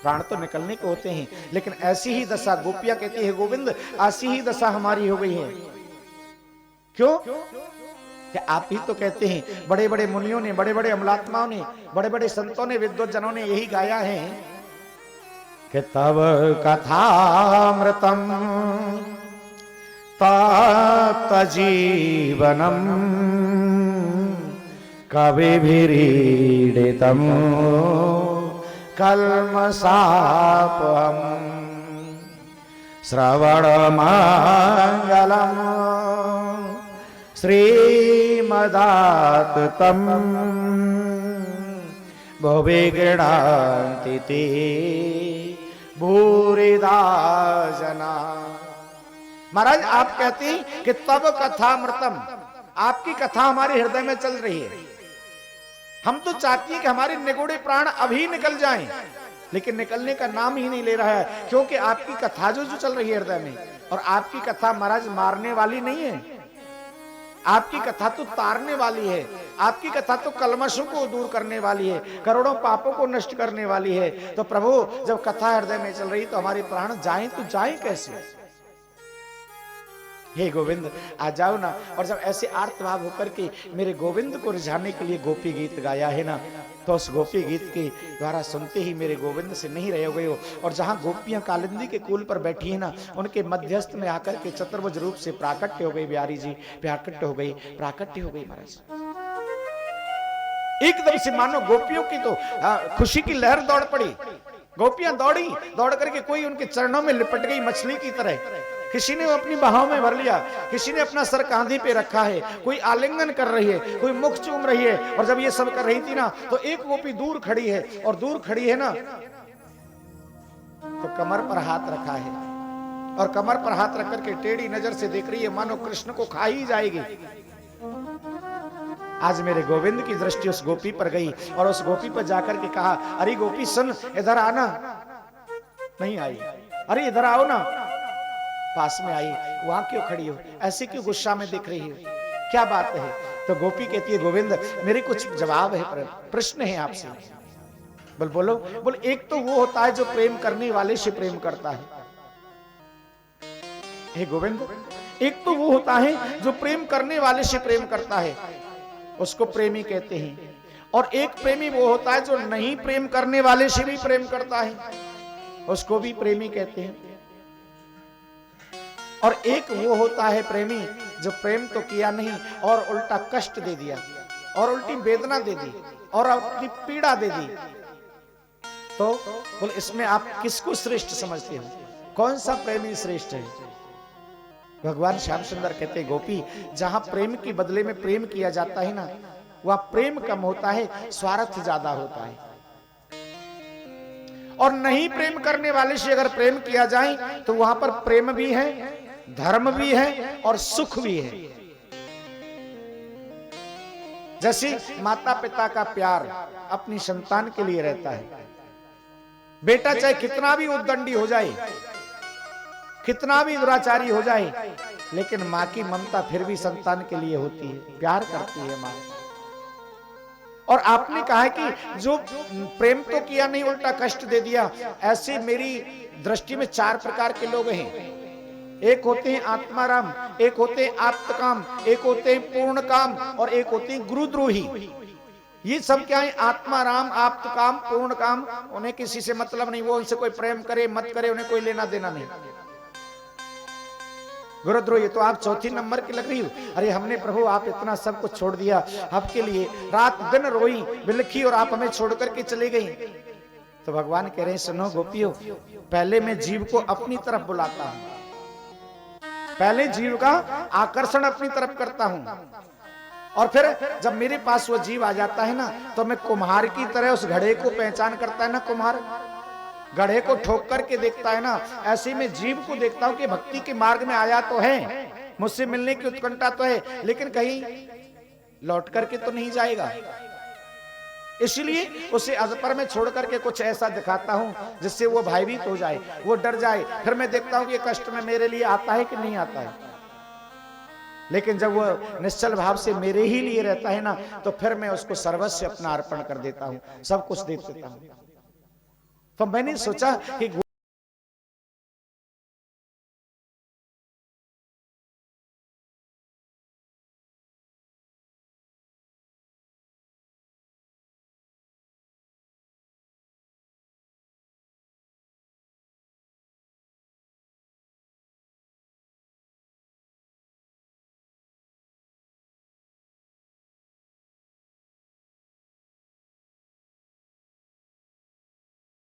प्राण तो निकलने को होते हैं, लेकिन ऐसी ही दशा, गोपियां कहती है गोविंद, ऐसी ही दशा हमारी हो गई है। क्यों? कि आप ही तो कहते हैं, बड़े बड़े मुनियों ने, बड़े बड़े अमलात्माओं ने, बड़े बड़े संतों ने, विद्वज्जनों ने यही गाया है कि तब कथामृतम तात जीवनम कविभिरीडितम कल्मषापहम् श्रवण मंगलम श्री मदात तम भवे गृणान्ति ते भूरिदा जना। महाराज आप कहते हैं कि तब कथामृतम, आपकी कथा हमारे हृदय में चल रही है। हम तो चाहती हैं कि हमारे निगूढ़े प्राण अभी निकल जाएं, लेकिन निकलने का नाम ही नहीं ले रहा है, क्योंकि आपकी कथा जो चल रही है हृदय में, और आपकी कथा महाराज मारने वाली नहीं है, आपकी कथा तो तारने वाली है, आपकी कथा तो कलमशों को दूर करने वाली है, करोड़ों पापों को नष्ट करने वाली है। तो प्रभु जब कथा हृदय में चल रही तो हमारे प्राण जाएं तो जाएं कैसे? हे गोविंद आ जाओ ना। और जब ऐसे आर्तभाव होकर के मेरे गोविंद को रिझाने के लिए गोपी गीत गाया है ना, तो उस गोपी गीत के द्वारा सुनते ही मेरे गोविंद से नहीं रह गए हो। और जहां गोपियां कालिंदी के कूल पर बैठी है ना, उनके मध्यस्थ में आकर के चतुर्भुज रूप से प्राकट्य हो गई बिहारी जी, प्राकट्य हो गई, प्राकट्य हो गई महाराज। एकदम से मानो गोपियों की तो खुशी की लहर दौड़ पड़ी। गोपियां दौड़ी, दौड़ करके कोई उनके चरणों में लिपट गई मछली की तरह। किसी ने अपनी बाहों में भर लिया, किसी ने अपना सर कांधे पे रखा है, कोई आलिंगन कर रही है, कोई मुख चूम रही है। और जब ये सब कर रही थी ना, तो एक गोपी दूर खड़ी है, और दूर खड़ी है ना तो कमर पर हाथ रखा है, और कमर पर हाथ रख करके टेढ़ी नजर से देख रही है, मानो कृष्ण को खा ही जाएगी। आज मेरे गोविंद की दृष्टि उस गोपी पर गई, और उस गोपी पर जाकर के कहा, अरे गोपी सुन, इधर आना। नहीं आई। अरे इधर आओ ना। पास में आई। वहां क्यों खड़ी हो, ऐसे क्यों गुस्सा में दिख रही हो, क्या बात है? तो गोपी कहती है, गोविंद मेरे कुछ जवाब है, प्रश्न है आपसे। बोल बोलो। बोल एक तो वो होता है जो प्रेम करने वाले से प्रेम करता है। हे गोविंद, एक तो वो होता है जो प्रेम करने वाले से प्रेम करता है, उसको प्रेमी कहते हैं। और एक प्रेमी वो होता है जो नहीं प्रेम करने वाले से भी प्रेम करता है, उसको भी प्रेमी कहते हैं। और एक वो होता है प्रेमी जो प्रेम तो किया नहीं और उल्टा कष्ट दे दिया, और उल्टी वेदना दे दी, और अपनी पीड़ा दे दी। तो बोल इसमें आप किसको श्रेष्ठ समझते हो? कौन सा प्रेमी श्रेष्ठ है? भगवान श्याम सुंदर कहते, गोपी जहां प्रेम के बदले में प्रेम किया जाता है ना, वह प्रेम कम होता है, स्वार्थ ज्यादा होता है। और नहीं प्रेम करने वाले से अगर प्रेम किया जाए तो वहां पर प्रेम भी है, धर्म भी है, और सुख भी है। जैसे माता पिता का प्यार अपनी संतान के लिए रहता है। बेटा चाहे कितना भी उद्दंडी हो जाए, कितना भी दुराचारी हो जाए, लेकिन मां की ममता फिर भी संतान के लिए होती है, प्यार करती है मां। और आपने कहा है कि जो प्रेम तो किया नहीं उल्टा कष्ट दे दिया, ऐसे मेरी दृष्टि में चार प्रकार के लोग हैं। एक होते हैं आत्माराम, एक होते हैं आप्तकाम, एक होते हैं पूर्ण काम, और एक होते हैं गुरुद्रोही। ये सब क्या है? आत्माराम, आप्तकाम, पूर्ण काम। उन्हें किसी से मतलब नहीं, वो उनसे कोई प्रेम करे मत करे, उन्हें कोई लेना देना नहीं। गुरुद्रोही तो आप चौथी नंबर की लग रही हो। अरे हमने प्रभु आप इतना सब कुछ छोड़ दिया, आपके लिए रात दिन रोई बिलखी, और आप हमें छोड़ करके चले गई। तो भगवान कह रहे हैं, सुनो गोपियों, पहले मैं जीव को अपनी तरफ बुलाता हूं, पहले जीव का आकर्षण अपनी तरफ करता हूं, और फिर जब मेरे पास वो जीव आ जाता है ना, तो मैं कुम्हार की तरह उस घड़े को पहचान करता है ना, कुम्हार गढ़े को ठोक करके देखता है ना, ऐसे में जीव को देखता हूं कि भक्ति के मार्ग में आया तो है, मुझसे मिलने की उत्कंठा तो है, लेकिन कहीं लौट करके तो नहीं जाएगा। इसलिए उसे अजपर में छोड़ करके कुछ ऐसा दिखाता हूं जिससे वो भयभीत हो जाए, वो डर जाए। फिर मैं देखता हूं कि ये कष्ट में मेरे लिए आता है कि नहीं आता है। लेकिन जब वो निश्चल भाव से मेरे ही लिए रहता है ना, तो फिर मैं उसको सर्वस्व अपना अर्पण कर देता हूं, सब कुछ दे देता हूं। तो मैंने सोचा कि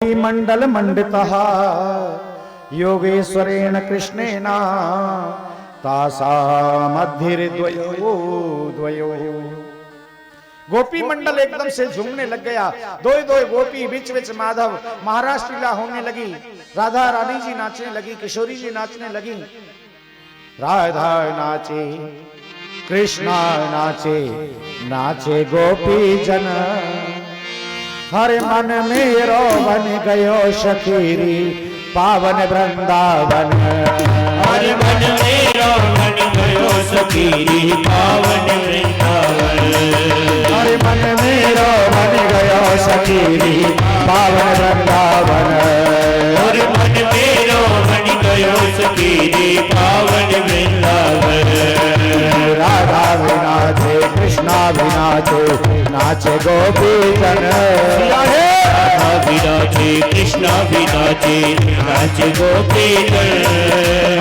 मंडल मंडितः योगेश्वरेण कृष्णेन तासा मध्यद्वयो द्वयो। गोपी मंडल एकदम से झूमने लग गया। दो दो गोपी बीच बीच माधव महाराष्ट्र लीला होने लगी। राधा रानी जी नाचने लगी, किशोरी जी नाचने लगी। राधा नाचे, कृष्णा नाचे, नाचे गोपी जन। हर मन मेरो बन गयो सखीरी पावन वृंदावन। हर मन मेरो बन गयो सखीरी पावन वृंदावन। हर मन मेरो बन गयो सखीरी पावन वृंदावन। हर मन मेरो बन गयो सखीरी पावन वृंदावन। राधा भी नाचे, कृष्णा भी नाचे, नाचे गोपी जन। राधा भी नाचे, कृष्णा भी नाचे, नाचे गोपी जन।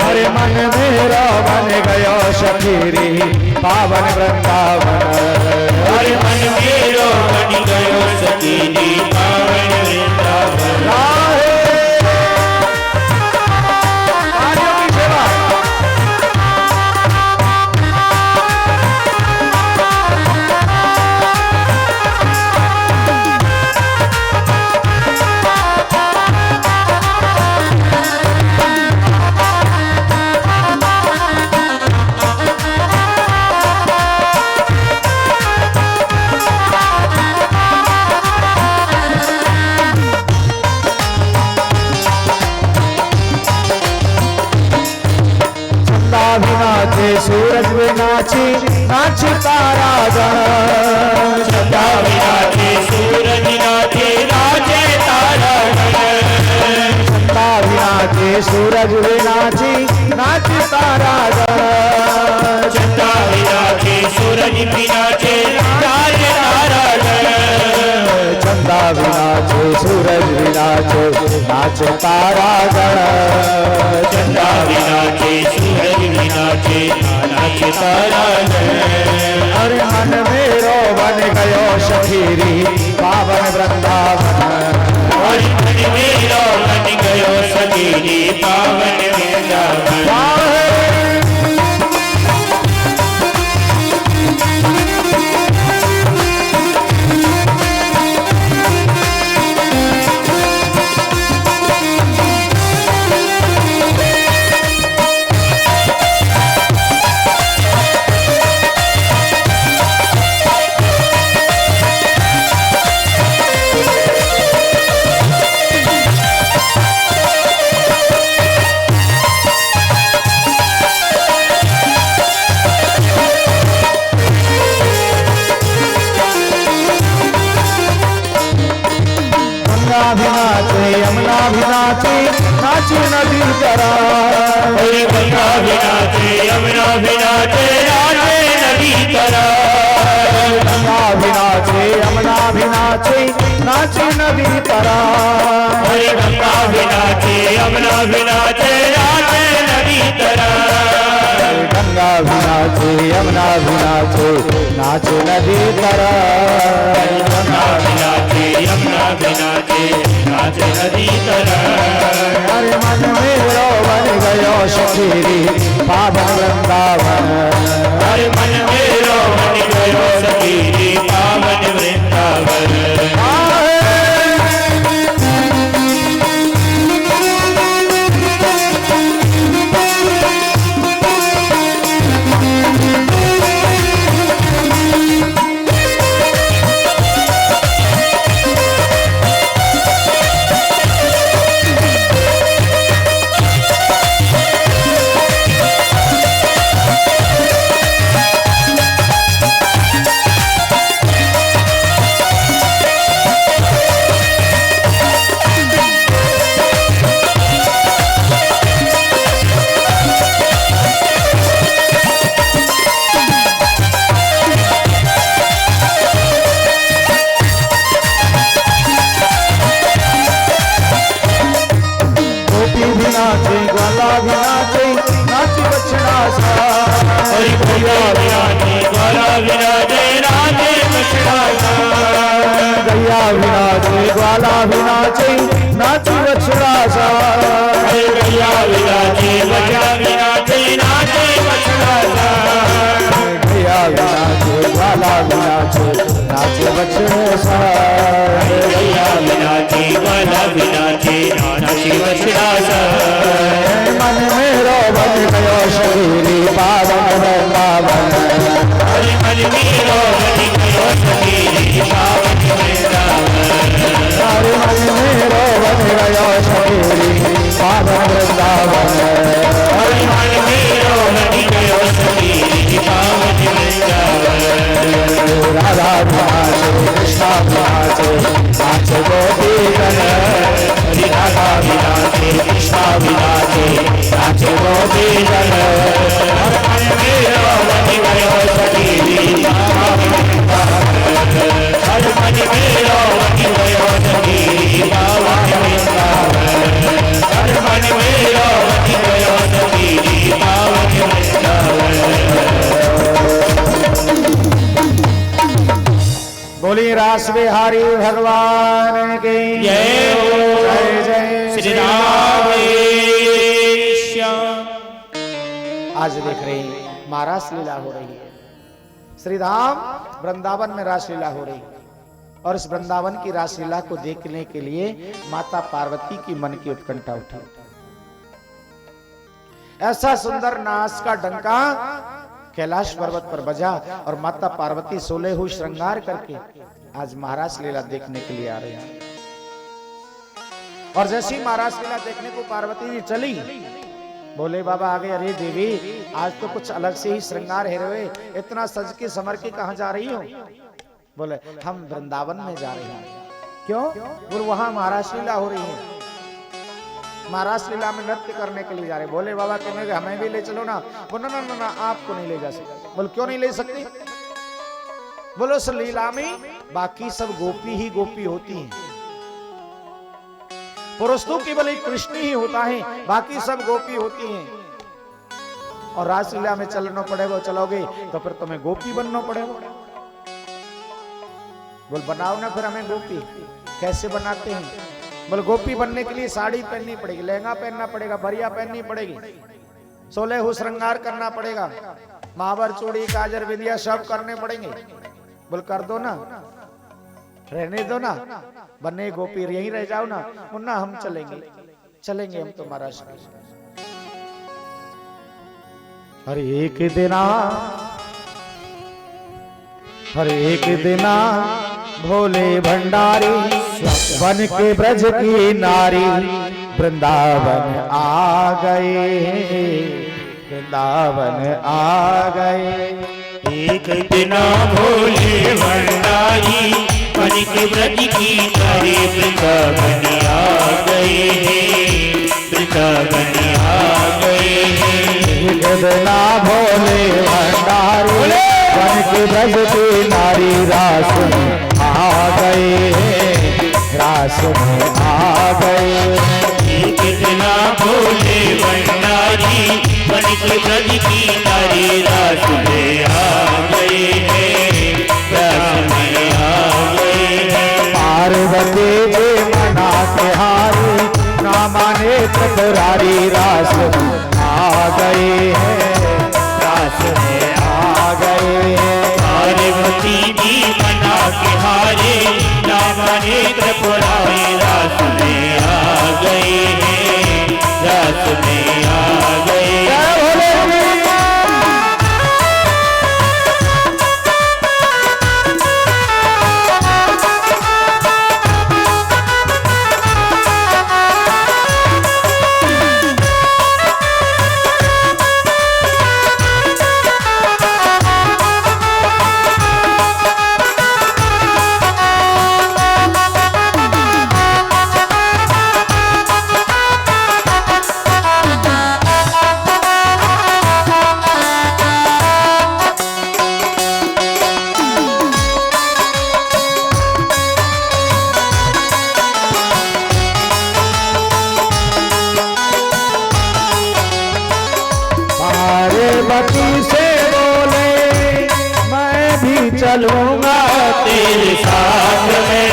हर मन मेरा बन गयो सखीरी पावन वृंदावन। हर मन मेरो बन गयो सखीरी पावन वृंदावन। सूरज भी नाची, नाच तारा गण। चंदा भी नाचे, सूरज नाचे, नाचे तारा गण। चंदा भी नाचे, सूरज भी नाची, नाच तारा गण। चंदा भी नाचे, सूरज भी नाचे, नाचे तारा गण। चंदा भी नाचे, सूरज भी नाचे, नाच तारा गण। चंदा भी नाचे, सूरज भी नाचे, नाचे तारा गण। हर मन मेरो बन गयो सखीरी पावन वृंदावन। हर मन मेरो बन गयो सखीरी पावन वृंदावन। यमुना भी नाचे, नाचे नदी तरा। गंगा भी नाचे, यमुना भी नाचे, नाचे नदी तरा। गंगा भी नाचे, यमुना भी नाचे, नाचे नदी तरा। गंगा भी नाचे, यमुना भी नाचे, नाचे नदी तरा। गंगा भी नाचे, यमुना भी नाचे, नाचे नदी तरा। गंगा भी नाचे, यमुना भी नाचे, नाचे नदी तरा। हर मन मेरो बन गयो सखीरी पावन वृंदावन। हर मन मेरो बन गयो सखीरी पावन वृंदावन। नाचे, ग्वाला भी नाचे, नाची बछड़ा सा। हरि गैया भी नाचे, ग्वाला भी नाचे, नाचे बछड़ा सा। गैया भी नाचे, ग्वाला भी नाचे, नाची बछड़ा सा। हरि गैया भी नाचे, बछड़ा भी नाचे, नाचे गैया भी नाचे ग्वाला भी नाचे नाचे बछड़े सार गैया भी नाचे ग्वाला भी नाचे नाचे बछड़ा सार मन मेरो बन गयो शरीरी पावन वृंदावन मन मेरो बन गयो शरीरी पावन वृंदावन मन मेरो बन गयो शरीरी पावन वृंदावन मन मेरो बन गयो शरीरी पावन वृंदावन राधा नाचे कृष्णा नाचे नाचे गोपी गण राधा भी नाचे कृष्णा भी नाचे नाचे गोपी गण मन मेरो बन गयो शरीरी पावन वृंदावन मन मेरो बन गयो शरीरी पावन वृंदावन मन मेरो बन गयो शरीरी पावन वृंदावन। बोली रास बिहारी भगवान की जय हो। जय जय श्री राधे श्याम। आज देख रहे हैं माँ रास लीला हो रही है। श्री धाम वृंदावन में रास लीला हो रही है और इस वृंदावन की रास लीला को देखने के लिए माता पार्वती की मन की उत्कंठा उठी। ऐसा सुंदर नास का डंका कैलाश पर्वत पर बजा और माता पार्वती सोले हुई श्रृंगार करके आज महाराज लीला देखने के लिए आ रहे हैं। और जैसी महाराज लीला देखने को पार्वती जी चली, बोले बाबा आगे, अरे देवी आज तो कुछ अलग से ही श्रृंगार है रे, इतना सज के समर के कहां जा रही हो? बोले हम वृंदावन में जा रहे हैं। क्यों? बोले वहां महाराज लीला हो रही है, महाराज लीला में नृत्य करने के लिए जा रहे। बोले बाबा कहने हमें भी ले चलो ना। बोले ना ना ना आपको नहीं ले जा सकते। बोले क्यों नहीं ले सकते? बोलो उस लीला में बाकी सब गोपी ही गोपी होती हैं, पुरुष तो केवल एक कृष्ण ही होता है, बाकी सब गोपी होती हैं। और रासलीला में चलना पड़ेगा, चलोगे तो फिर तुम्हें गोपी बनना पड़ेगा। बोल बनाओ ना फिर हमें गोपी। कैसे बनाते हैं? बोल गोपी बनने के लिए साड़ी पहननी पड़ेगी, लहंगा पहनना पड़ेगा, बरिया पहननी पड़ेगी, सोले हो श्रृंगार करना पड़ेगा, महावर चूड़ी काजर विद्या सब करने पड़ेंगे। बोल कर दो ना, रहने दो ना, बने गोपी यहीं रह जाओ ना। मुन्ना हम चलेंगे, चलेंगे हम तुम्हारा साथ। हर एक दिना भोले भंडारी बन के ब्रज की नारी वृंदावन आ गए, वृंदावन आ गए। एक दिना भोले भंडारी बन के ब्रज की नारी वृंदावन आ गए, वृंदावन आ गए। एक दिना भोले भंडारी बन के ब्रज की नारी रास में आ गए, रास में आ गए। एक दिना भोले भंडारी बन के ब्रज की नारी रास में आ गए, रास में आ गए। पार्वती जी मना के हारी ना माने त्रिपुरारी रास में आ गए, रास में आ गए। पार्वती जी मना के हारे ना माने त्रिपुरारी रास में आ गए, रास में आ गए। पार्वती से बोले मैं भी चलूंगा तेरे साथ में,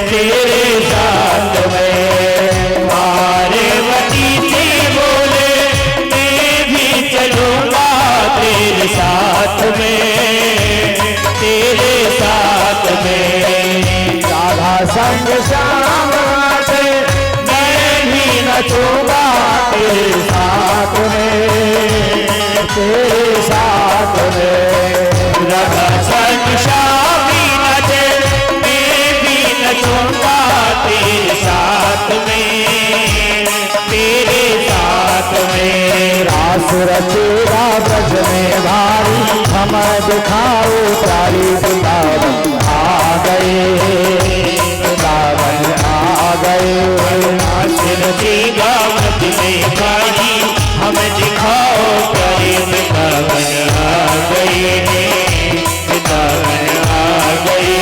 तेरे साथ में। पार्वती से बोले मैं भी चलूंगा संग श्याम नाचे, मैं भी नचूंगा तेरे साथ में, तेरे साथ में। राधा संग श्याम नाचे, मैं भी नचूंगा तेरे साथ में, तेरे साथ में। रास रचेगा ब्रज में भारी, हम दिखाओ प्यारी वृंदावन आ गए, वृंदावन आ गए। रास रचेगा ब्रज में भारी, हम दिखाओ प्यारे वृंदावन आ गए, वृंदावन आ गए।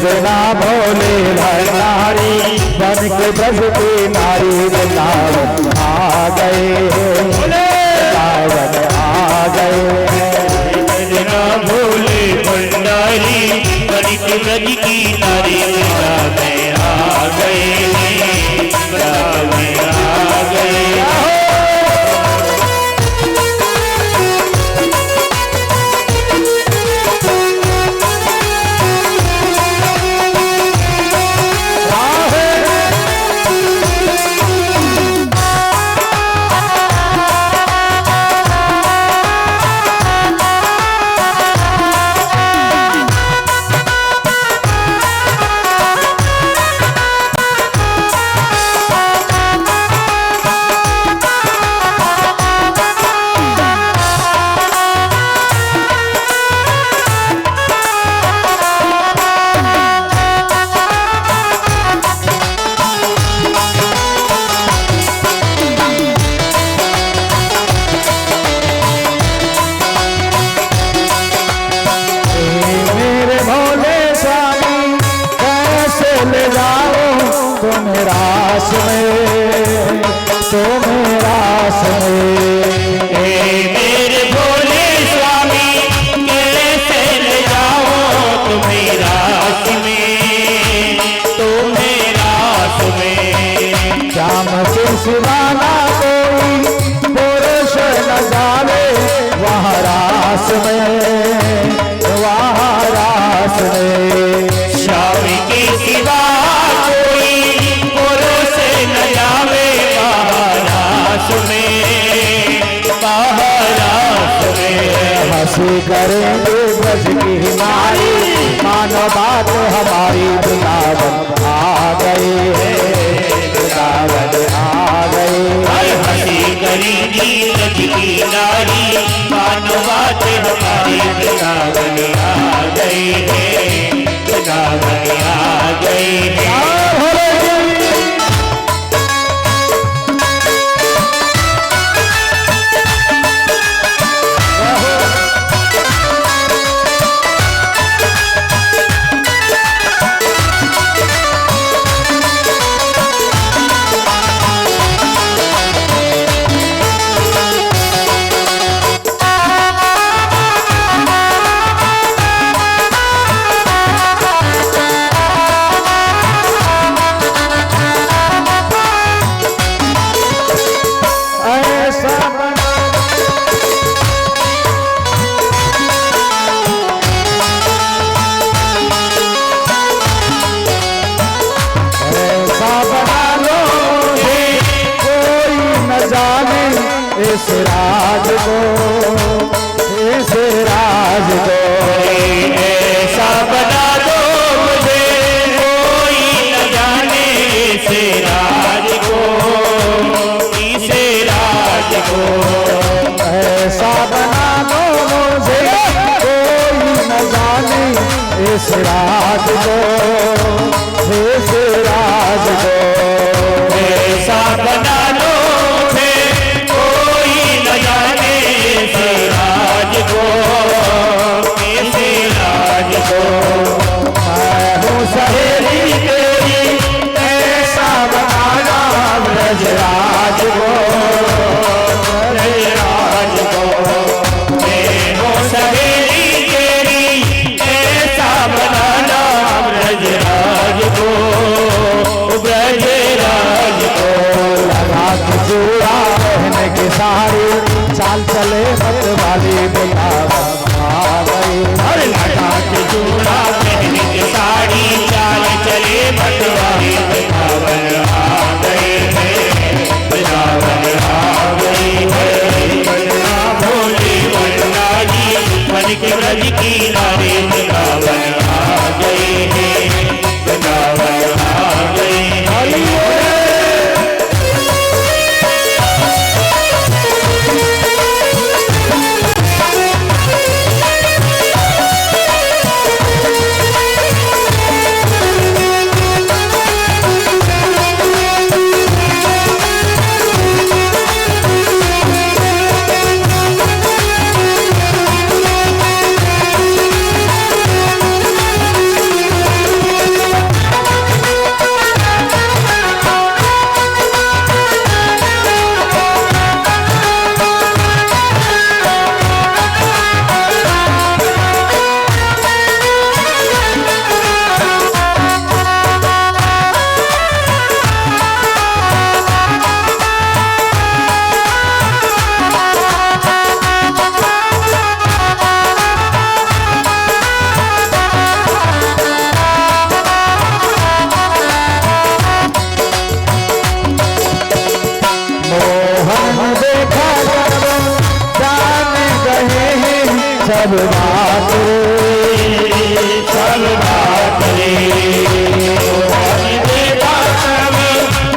बिना भोले भंडारी, बन के ब्रज की नारी वृंदावन आ गए, वृंदावन आ गए। बिना भोले भंडारी, बन के ब्रज की नारी वृंदावन आ गए, वृंदावन आ गए। सिवाना कोई पुरुष न जाने, वहाँ रास में, वहाँ रास में। श्याम के सिवा कोई पुरुष न जावे, वहाँ रास में, वहाँ रास में। हंसी करेंगे ब्रज की नारी, मानो बात हमारी वृंदावन आ गई है, वृंदावन आ गई। हंसी करेंगी ब्रज की नारी, मानो बात हमारी वृंदावन आ गई है, वृंदावन आ गई है। इस राज को, इस राज को ऐसा बना दो मुझे, कोई न जाने इस राज को, इस राज को। ऐसा बना दो मुझे, कोई न जाने इस राज को, इस राज को। ऐसा बना दो राज को, इस राज को। मैं हूँ सहेली तेरी, ऐसा बनाना ब्रज राज को, ब्रज राज को। मैं हूँ सहेली तेरी, ऐसा बनाना ब्रज राज को, ब्रज राज को। लगा के जोड़ा पहने के सारी, चाल चले मत वाली वृंदावन आ गई। लगा के जोड़ा पहने के साड़ी, चाल चले रखवारी वृंदावन आ गए हैं, वृंदावन आ गए हैं। बजना भोले भंडारी बन के ब्रज की नारी वृंदावन आ गए हैं, वृंदावन आ गए हैं। सब बात सब बात रे देखा सब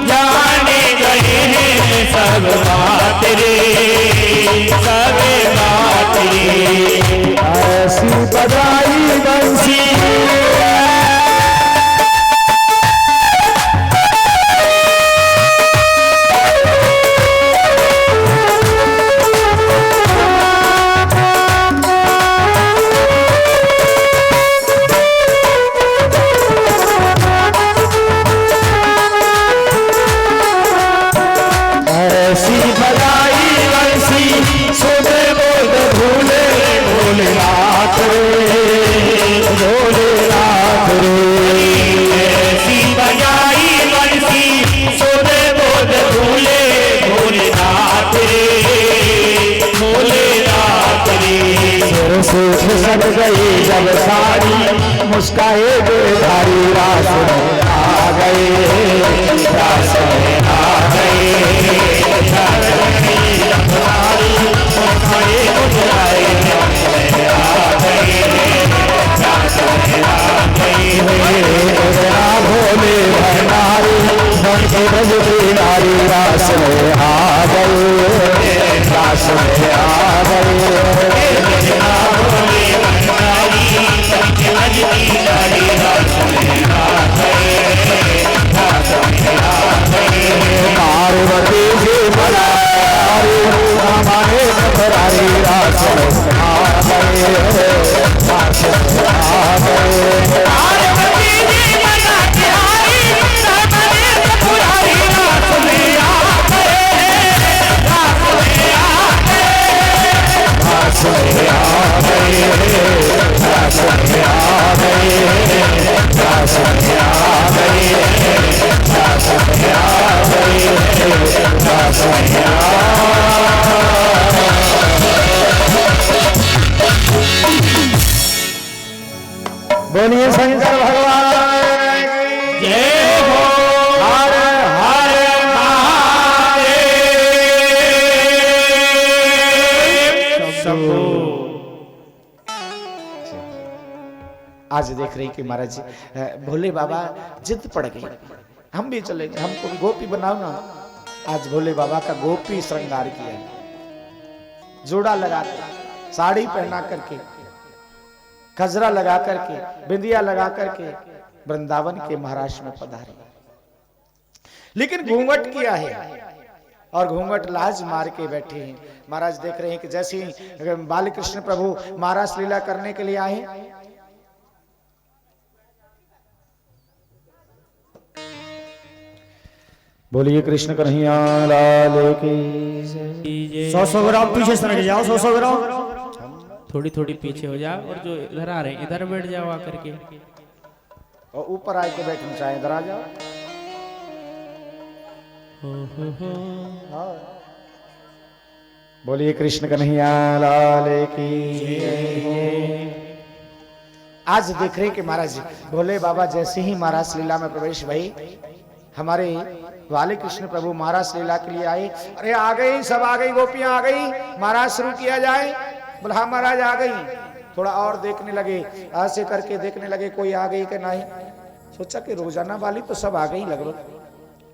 जाने गए हैं, सब बात रे सब बात रे। ऐसी बजाई बंसी भोलेनाथ रे भोलेनाथ रे। ऐसी बजाई बंसी सुने बोल भोले भोलेनाथ रे भोलेनाथ रे। सिर से खिसक गई जब सारी मुस्काए गिरधारी रास में आ गए, रास में आ गए, रास में रखवारी मुस्काए गुजराए भोले भंडारी बन के ब्रज की नारी रास में आ गए, रास में आ गए। भोले भंडारी बन के ब्रज की नारी रास में आ गए, रास में आ गए। पार्वती जी बनारी हमारे फरारी रास में आ गए, रास में आ गए। बोलिए शंकर भगवान जय हो। हर हर आज देख रही कि महाराज भोले बाबा जिद पड़ गई, हम भी चलेंगे, हमको भी गोपी बनाओ ना। आज भोले बाबा का गोपी श्रृंगार किया, जोड़ा लगा कर, साड़ी पहना करके, गजरा लगा करके, बिंदिया लगा करके वृंदावन के महाराष्ट्र में पधारे। लेकिन घूंघट किया है और घूंघट लाज मार के बैठे हैं। महाराज देख रहे हैं कि जैसे ही बाल कृष्ण प्रभु महाराज लीला करने के लिए आए, बोलिए कृष्ण कन्हैया लाल की। 100 ग्राम पीछे सरक जाओ, 100 ग्राम थोड़ी थोड़ी पीछे हो जाओ और जो इधर आ रहे हैं इधर बैठ जाओ आकर के, और ऊपर आके बैठना चाहे इधर आ जाओ। हाँ। बोलिए कृष्ण कन्हैया लाल की। आज देख रहे कि महाराज भोले बाबा जैसे ही महाराज लीला में प्रवेश भई, हमारे वाले कृष्ण प्रभु महाराज लीला के लिए आए। अरे आ गई, सब आ गई, गोपियां आ गई, महाराज शुरू किया जाए। बोला हाँ महाराज आ गई। थोड़ा और देखने लगे, ऐसे करके देखने लगे कोई आ गई कि नहीं। सोचा कि रोजाना वाली तो सब आ गई लग रहा,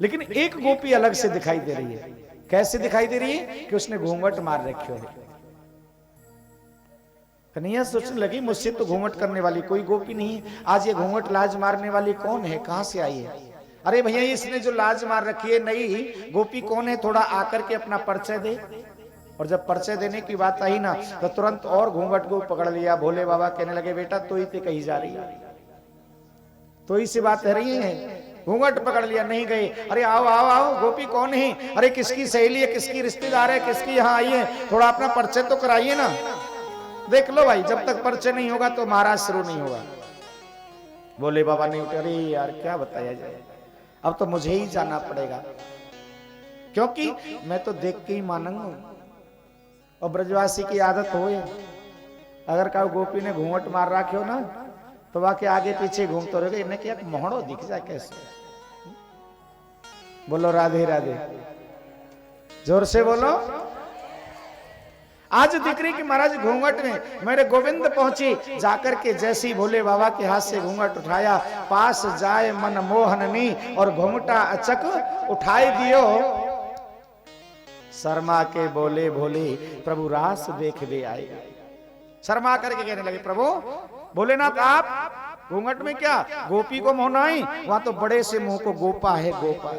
लेकिन एक गोपी अलग से दिखाई दे रही है। कैसे दिखाई दे रही है कि उसने घूंघट मार रखे हो। कन्हैया सोचने लगी मुझसे तो घूंघट करने वाली कोई गोपी नहीं है, आज ये घूंघट लाज मारने वाली कौन है, कहां से आई है। अरे भैया इसने जो लाज मार रखी है नई गोपी कौन है, थोड़ा आकर के अपना परिचय दे। और जब परिचय देने की बात आई ना तो तुरंत और घूंघट को पकड़ लिया। भोले बाबा कहने लगे बेटा तो ही ते कही जा रही है, तो ही से बात कह रही है। घूंघट पकड़ लिया, नहीं गए। अरे आओ आओ आओ, गोपी कौन है, अरे किसकी सहेली है, किसकी रिश्तेदार है, किसकी यहाँ आई है, थोड़ा अपना परिचय तो कराइए ना। देख लो भाई, जब तक परिचय नहीं होगा तो महाराज शुरू नहीं होगा। भोले बाबा नहीं उठे। अरे यार क्या बताया जाए, अब तो मुझे ही जाना पड़ेगा, क्योंकि मैं तो देख के ही मानूंगा। और ब्रजवासी की आदत हो, अगर का गोपी ने घूंघट मार रखे हो ना तो वहां के आगे पीछे घूमते रहोगे, इन्हें क्या मोहड़ो दिख जाए कैसे। बोलो राधे राधे, जोर से बोलो। आज दिख रही कि महाराज घूंघट में मेरे गोविंद पहुंची, जाकर के जैसे ही भोले बाबा के हाथ से घूंघट उठाया, पास जाए मन मोहननी और घूंघटा अचक उठाई दियो। शर्मा के बोले भोले प्रभु रास देख दे आए। शर्मा करके कहने लगे प्रभु भोलेनाथ आप घूंघट में क्या गोपी को मोहनाई, वहां तो बड़े से मुंह को गोपा है, गोपा।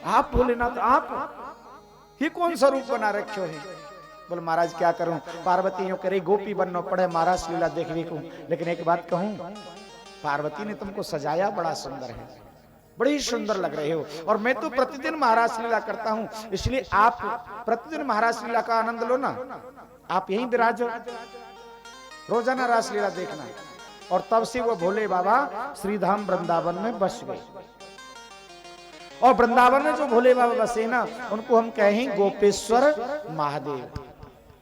आप भोलेनाथ आप ये कौन सा रूप बना रखे हो। बोले महाराज क्या करूं, पार्वती यूं करे गोपी बनना पड़े महाराज लीला देखने को। लेकिन एक बात कहूं, पार्वती ने तुमको सजाया बड़ा सुंदर है, बड़ी सुंदर लग रहे हो। और मैं तो प्रतिदिन महाराज लीला करता हूं, इसलिए आप प्रतिदिन महाराज लीला का आनंद लो ना। आप यहीं विराजो, रोजाना रास लीला देखना। और तब से वो भोले बाबा श्रीधाम वृंदावन में बस गए। और वृंदावन में जो भोले बाबा बसे ना उनको हम कहें गोपेश्वर महादेव।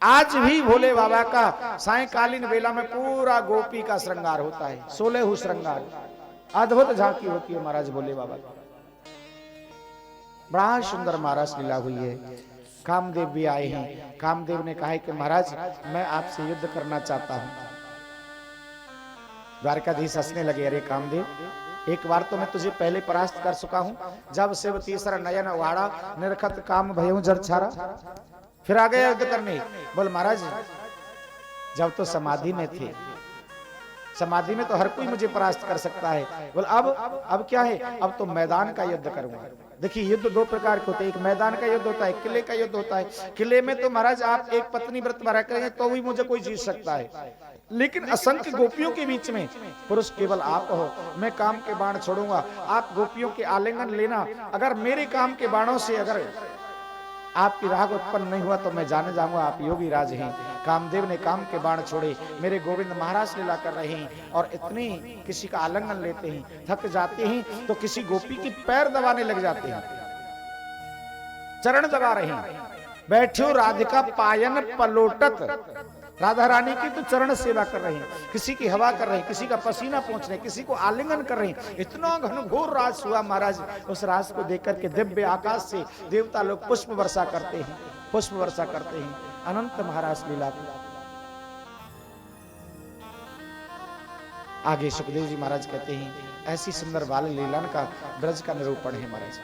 आज भी भोले बाबा का सायकालीन वेला में पूरा गोपी का श्रृंगार होता है, 16 श्रृंगार, अद्भुत झांकी होती है महाराज भोले बाबा की। बड़ा सुंदर महाराज लीला हुई है। कामदेव भी आए हैं। कामदेव ने कहा कि महाराज मैं आपसे युद्ध करना चाहता हूं। द्वारकाधीश हंसने लगे, अरे कामदेव एक बार तो मैं तुझे पहले परास्त कर चुका हूं, जब शिव तीसरा नयन उघाड़ा निरखत काम भयऊ जर छारा, फिर आ गया युद्ध करने। बोल महाराज जब तो समाधि में थे, समाधि में तो हर कोई मुझे परास्त कर सकता है। बोल अब क्या है, अब तो मैदान का युद्ध करूंगा। देखिए युद्ध दो प्रकार के होते हैं, एक मैदान का युद्ध होता है, किले का युद्ध होता है। किले में तो महाराज आप एक पत्नी व्रत भरा करेंगे तो भी मुझे कोई जीत सकता है, लेकिन असंख्य गोपियों के बीच में पुरुष केवल आप हो। मैं काम के बाण छोड़ूंगा, आप गोपियों के आलिंगन लेना। अगर मेरे काम के बाणों से अगर आपकी राग उत्पन्न नहीं हुआ तो मैं जाने जाऊंगा आप योगी राज हैं। कामदेव ने काम के बाण छोड़े, मेरे गोविंद महाराज लीला कर रहे हैं और इतने किसी का आलिंगन लेते हैं, थक जाते हैं तो किसी गोपी की पैर दबाने लग जाते हैं, चरण दबा रहे हैं। बैठो राधिका पायन पलोटत, राधा रानी की तो चरण सेवा कर रहे हैं, किसी की हवा कर रहे हैं, किसी का पसीना पहुंच रहे हैं, किसी को आलिंगन कर रहे हैं। इतना घनघोर रास हुआ महाराज। उस रास को देखकर के दिव्य आकाश से देवता लोग पुष्प वर्षा करते हैं, पुष्प वर्षा करते हैं। अनंत महाराज लीला आगे सुखदेव जी महाराज कहते हैं ऐसी सुंदर बाल लीला का ब्रज का निरूपण है महाराज।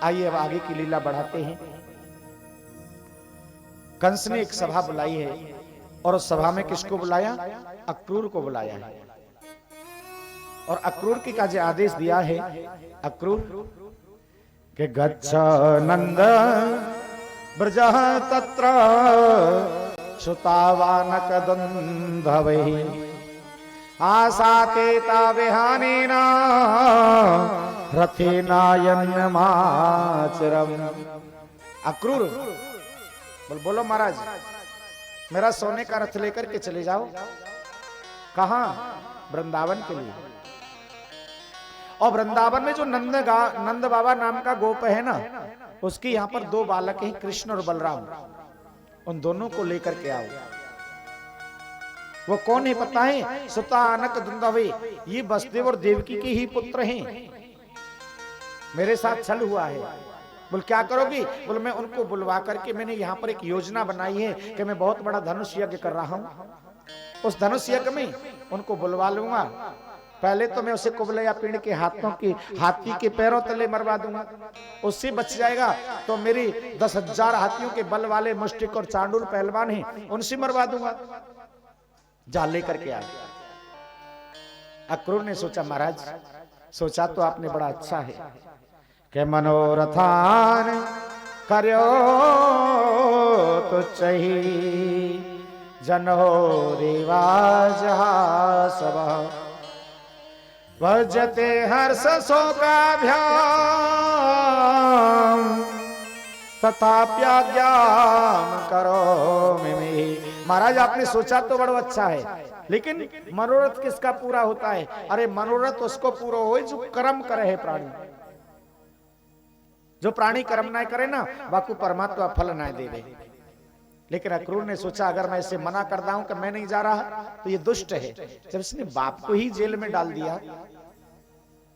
आइए अब आगे की लीला बढ़ाते हैं। कंस ने एक सभा बुलाई है और उस सभा में किसको बुलाया, अक्रूर को बुलाया है। और अक्रूर की का जो आदेश दिया है, अक्रूर के गच्छ नंद ब्रज तत्र सुतावानक दुंधवै आसाते ताविहानेना रथेनायन माचरम। अक्रूर बोलो महाराज मेरा सोने का रथ लेकर के चले जाओ। कहां, वृंदावन के लिए। और वृंदावन में जो नंद बाबा नाम का गोप है ना, उसके यहाँ पर 2 बालक हैं, कृष्ण और बलराम। उन दोनों को लेकर के आओ। वो कौन है पता है? सुतानक दुंदवे, ये वसुदेव और देवकी के ही पुत्र हैं। मेरे साथ छल हुआ है। बोल क्या करोगी? बोल मैं उनको बुलवा करके मैंने यहाँ पर एक योजना बनाई है कि मैं बहुत बड़ा धनुष यज्ञ कर रहा हूँ। उस धनुष यज्ञ में उनको बुलवा लूंगा। पहले तो मैं उसे कुबले या पीड़ के हाथों की हाथी के पैरों तले मरवा दूंगा, उससे बच जाएगा। तो मेरी 10,000 हाथियों के बल वाले मुष्टिक और चांडूल पहलवान हैं, उनसे मरवा दूंगा। जा लेकर के आए। अक्रूर ने सोचा महाराज, सोचा तो आपने बड़ा अच्छा है कि मनोरथान करो तो चाहिए जनो रिवाज सब भजते हर्ष शोकाभ्याम तथाप्याज्ञाम करो मिमि। महाराज आपने सोचा तो बड़ा अच्छा है, लेकिन मनोरथ किसका पूरा होता है? अरे मनोरथ उसको पूरा हो जो कर्म करे है प्राणी। जो प्राणी कर्म ना करे ना, बाकू परमात्मा फल ना देवे। लेकिन अक्रूर ने सोचा अगर मैं इसे मना कर दूं कि मैं नहीं जा रहा तो ये दुष्ट है। जब इसने बाप को ही जेल में डाल दिया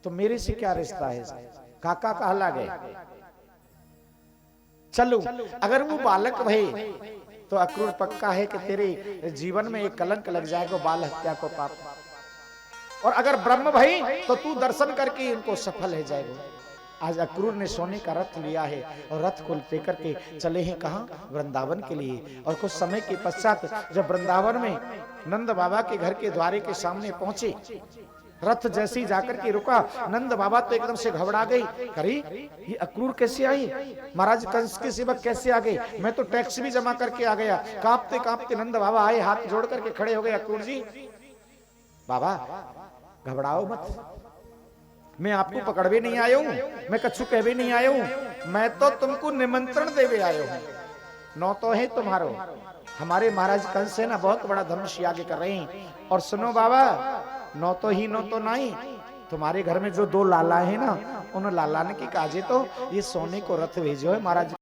तो मेरे से क्या रिश्ता है? काका कहला गए। चलो अगर वो बालक भय तो अक्रूर पक्का है कि तेरे जीवन में एक कलंक लग जाएगा, बाल हत्या को पाप। और अगर ब्रह्म भई तो तू दर्शन करके इनको सफल हो जाएगा। आज अक्रूर ने सोने का रथ लिया है और रथ को लेकर के चले हैं कहां? वृंदावन के लिए। और कुछ समय के पश्चात जब वृंदावन में नंद बाबा के घर के द्वारे के सामने पहुंचे, रथ जैसे ही जाकर के रुका, नंद बाबा तो एकदम से घबरा गई। करी ये अक्रूर कैसे आई? महाराज कंस के सेवक कैसे आ गए? मैं तो टैक्स भी जमा करके आ गया। कांपते कांपते नंद बाबा आए, हाथ जोड़ करके खड़े हो गए। अक्रूर जी बाबा घबराओ मत, मैं आपको पकड़ भी नहीं आया हूं, मैं कछु कह भी नहीं आया हूं, मैं तो तुमको निमंत्रण देवे आया हूं। नौ तो है तुम्हारो। हमारे महाराज कंस है ना बहुत बड़ा धनुष यज्ञ कर रहे हैं। और सुनो बाबा, नौ तो ही नौ तो नहीं, तुम्हारे घर में जो 2 लाला है ना, उन लाला ने की काजे तो ये सोने को रथ भेजो है महाराज।